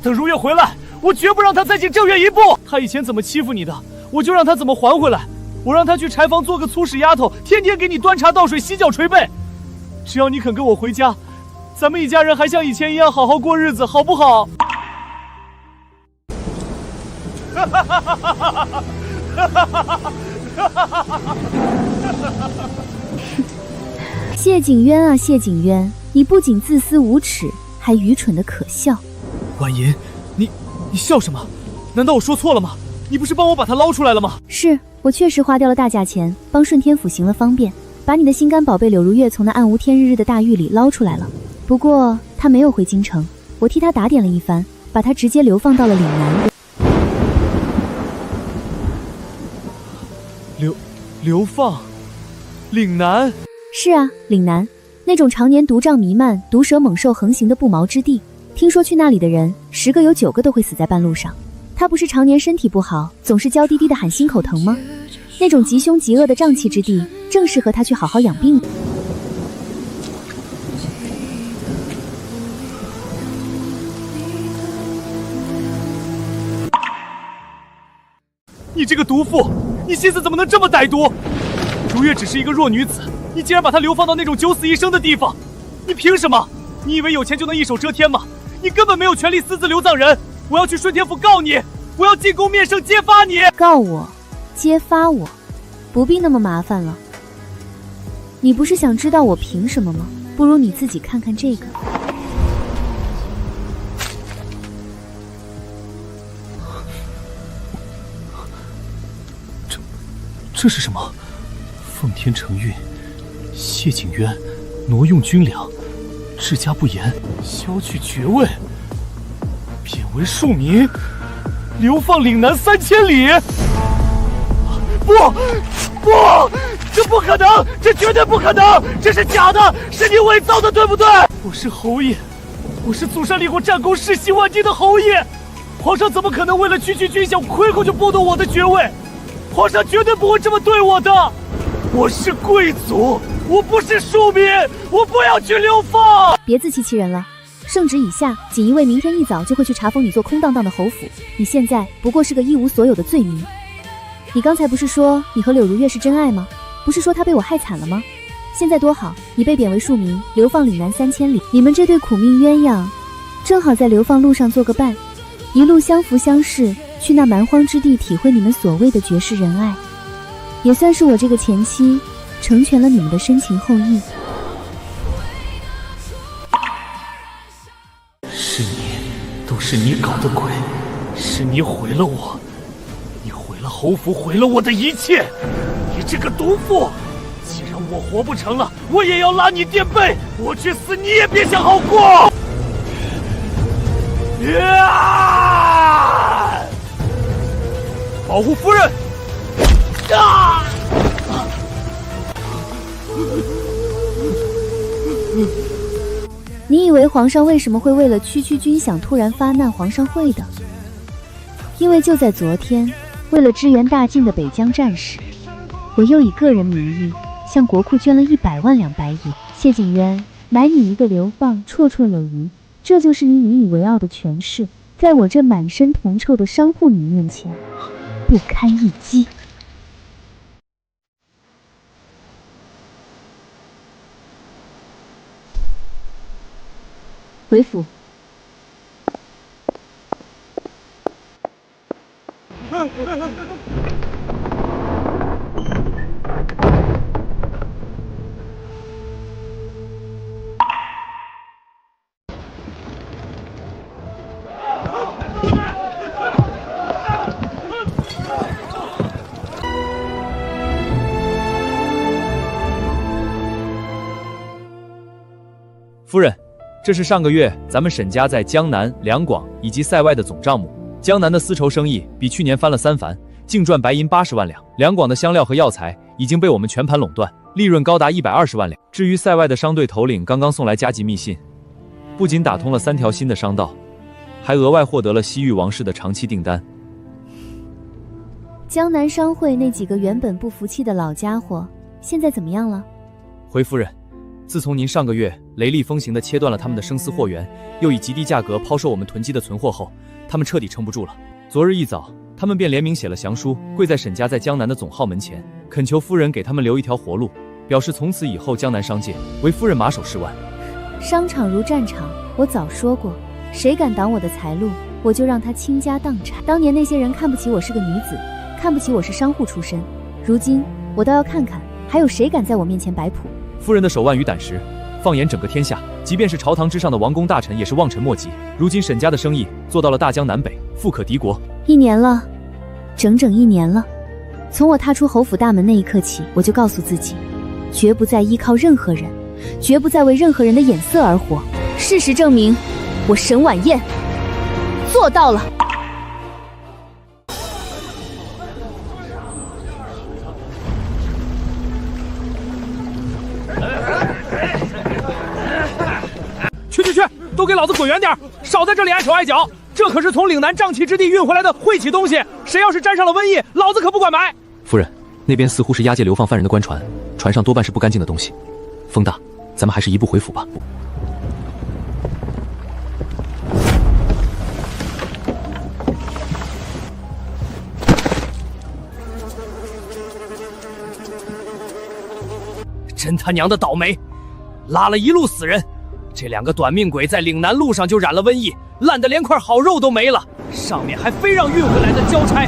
等如月回来，我绝不让她再进正院一步。她以前怎么欺负你的，我就让她怎么还回来。我让她去柴房做个粗使丫头，天天给你端茶倒水、洗脚捶背。只要你肯跟我回家，咱们一家人还像以前一样好好过日子，好不好？谢景渊啊，谢景渊，你不仅自私无耻，还愚蠢的可笑。婉莹，你笑什么？难道我说错了吗？你不是帮我把他捞出来了吗？是，我确实花掉了大价钱，帮顺天府行了方便，把你的心肝宝贝柳如月从那暗无天日的大狱里捞出来了。不过他没有回京城，我替他打点了一番，把他直接流放到了岭南。流放？岭南？是啊，岭南，那种常年毒瘴弥漫、毒蛇猛兽横行的不毛之地。听说去那里的人10个有9个都会死在半路上。他不是常年身体不好，总是娇滴滴的喊心口疼吗？那种极凶极恶的瘴气之地，正适合他去好好养病。你这个毒妇，你心思怎么能这么歹毒？如月只是一个弱女子，你竟然把她流放到那种九死一生的地方，你凭什么？你以为有钱就能一手遮天吗？你根本没有权利私自流葬人！我要去顺天府告你，我要进宫面圣揭发你！告我，揭发我，不必那么麻烦了。你不是想知道我凭什么吗？不如你自己看看这个。这是什么？奉天承运，谢景渊挪用军粮，治家不严，削去爵位，贬为庶民，流放岭南3000里。不，这不可能，这绝对不可能，这是假的，是你伪造的，对不对？我是侯爷，我是祖上立过战功、世袭万金的侯爷，皇上怎么可能为了区区军饷亏口就剥夺我的爵位？皇上绝对不会这么对我的。我是贵族，我不是庶民，我不要去流放。别自欺欺人了。圣旨已下，锦衣卫明天一早就会去查封你做空荡荡的侯府。你现在不过是个一无所有的罪民。你刚才不是说你和柳如月是真爱吗？不是说她被我害惨了吗？现在多好，你被贬为庶民，流放岭南3000里。你们这对苦命鸳鸯，正好在流放路上做个伴，一路相扶相视，去那蛮荒之地体会你们所谓的绝世仁爱，也算是我这个前妻成全了你们的深情厚谊。是你，都是你搞的鬼，是你毁了我，你毁了侯府，毁了我的一切，你这个毒妇！既然我活不成了，我也要拉你垫背，我去死你也别想好过！保护夫人！你以为皇上为什么会为了区区军饷突然发难？皇上会的，因为就在昨天，为了支援大晋的北疆战士，我又以个人名义向国库捐了100万两白银。谢景渊，买你一个流放，绰绰有余，这就是你引以为傲的权势，在我这满身铜臭的商户女面前，不堪一击。回府。夫人，这是上个月咱们沈家在江南、两广以及塞外的总账目。江南的丝绸生意比去年翻了3番，净赚白银80万两；两广的香料和药材已经被我们全盘垄断，利润高达120万两。至于塞外的商队头领刚刚送来加急密信，不仅打通了3条新的商道，还额外获得了西域王室的长期订单。江南商会那几个原本不服气的老家伙，现在怎么样了？回夫人，自从您上个月雷厉风行地切断了他们的生丝货源，又以极低价格抛售我们囤积的存货后，他们彻底撑不住了。昨日一早，他们便联名写了降书，跪在沈家在江南的总号门前，恳求夫人给他们留一条活路，表示从此以后江南商界为夫人马首是瞻。商场如战场，我早说过，谁敢挡我的财路，我就让他倾家荡产。当年那些人看不起我是个女子，看不起我是商户出身，如今我倒要看看还有谁敢在我面前摆谱。夫人的手腕与胆识，放眼整个天下，即便是朝堂之上的王公大臣也是望尘莫及。如今沈家的生意做到了大江南北，富可敌国。1年了，整整1年了。从我踏出侯府大门那一刻起，我就告诉自己，绝不再依靠任何人，绝不再为任何人的眼色而活。事实证明，我沈晚宴做到了。去，都给老子滚远点，少在这里碍手碍脚！这可是从岭南瘴气之地运回来的晦气东西，谁要是沾上了瘟疫，老子可不管埋！夫人，那边似乎是押解流放犯人的官船，船上多半是不干净的东西。风大，咱们还是移步回府吧。真他娘的倒霉，拉了一路死人！这2个短命鬼在岭南路上就染了瘟疫，烂得连块好肉都没了，上面还非让运回来的交差。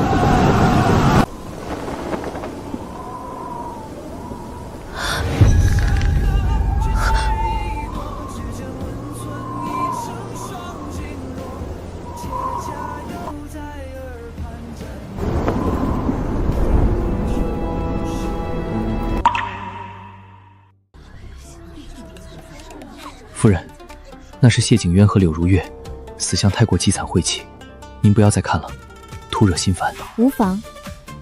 夫人，那是谢景渊和柳如月，死相太过凄惨晦气，您不要再看了，徒惹心烦。无妨，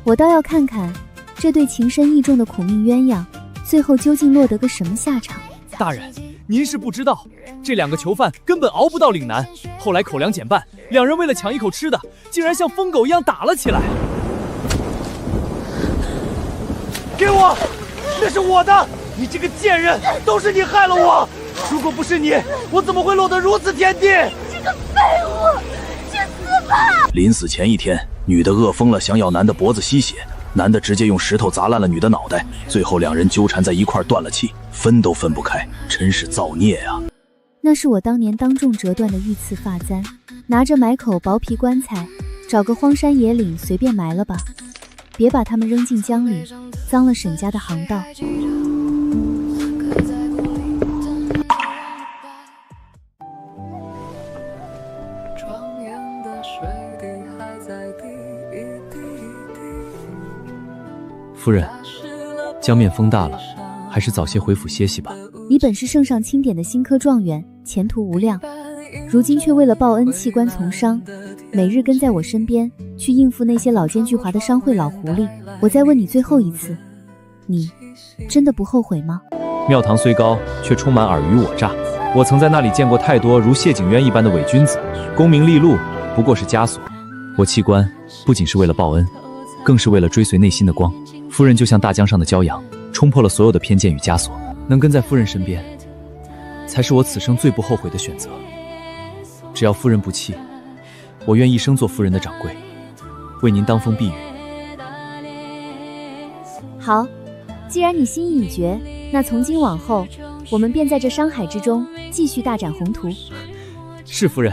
我倒要看看这对情深意重的苦命鸳鸯，最后究竟落得个什么下场。大人，您是不知道，这2个囚犯根本熬不到岭南，后来口粮减半，2人为了抢一口吃的，竟然像疯狗一样打了起来。给我，那是我的！你这个贱人，都是你害了我！如果不是你，我怎么会落得如此田地？这个废物，去死吧！临死前1天，女的饿疯了，想咬男的脖子吸血，男的直接用石头砸烂了女的脑袋，最后2人纠缠在一块断了气，分都分不开，真是造孽啊！那是我当年当众折断的御赐发簪，拿着买口薄皮棺材，找个荒山野岭随便埋了吧，别把他们扔进江里，脏了沈家的航道。夫人，江面风大了，还是早些回府歇息吧。你本是圣上钦点的新科状元，前途无量，如今却为了报恩弃官从商，每日跟在我身边，去应付那些老奸巨猾的商会老狐狸。我再问你最后一次，你真的不后悔吗？庙堂虽高，却充满尔虞我诈。我曾在那里见过太多如谢景渊一般的伪君子，功名利禄不过是枷锁。我弃官不仅是为了报恩，更是为了追随内心的光。夫人就像大江上的骄阳，冲破了所有的偏见与枷锁，能跟在夫人身边，才是我此生最不后悔的选择。只要夫人不弃，我愿一生做夫人的掌柜，为您当风避雨。好，既然你心意已决，那从今往后，我们便在这商海之中继续大展宏图。是夫人，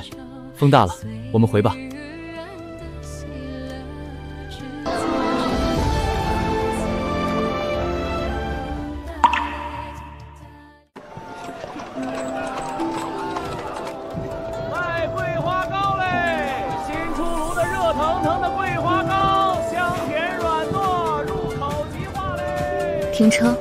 风大了，我们回吧。卖桂花糕嘞，新出炉的热腾腾的桂花糕，香甜软糯，入口即化嘞。停车。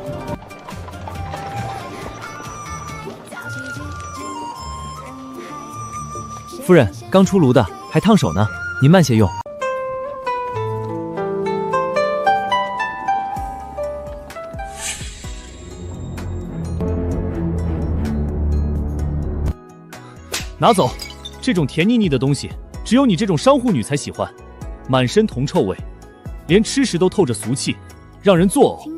夫人，刚出炉的，还烫手呢，您慢些用。拿走，这种甜腻腻的东西，只有你这种商户女才喜欢，满身铜臭味，连吃时都透着俗气，让人作呕。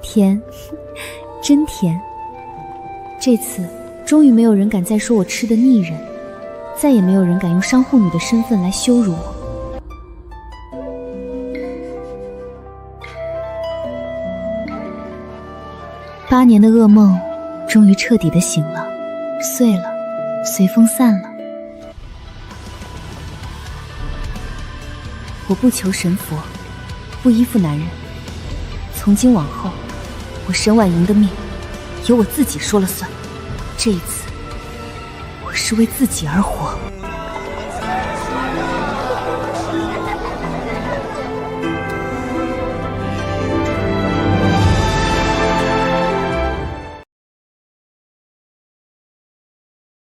甜，真甜。这次终于没有人敢再说我吃的腻人，再也没有人敢用商户女的身份来羞辱我。8年的噩梦终于彻底的醒了，碎了，随风散了。我不求神佛，不依附男人，从今往后，我沈婉莹的命由我自己说了算。这一次，我是为自己而活。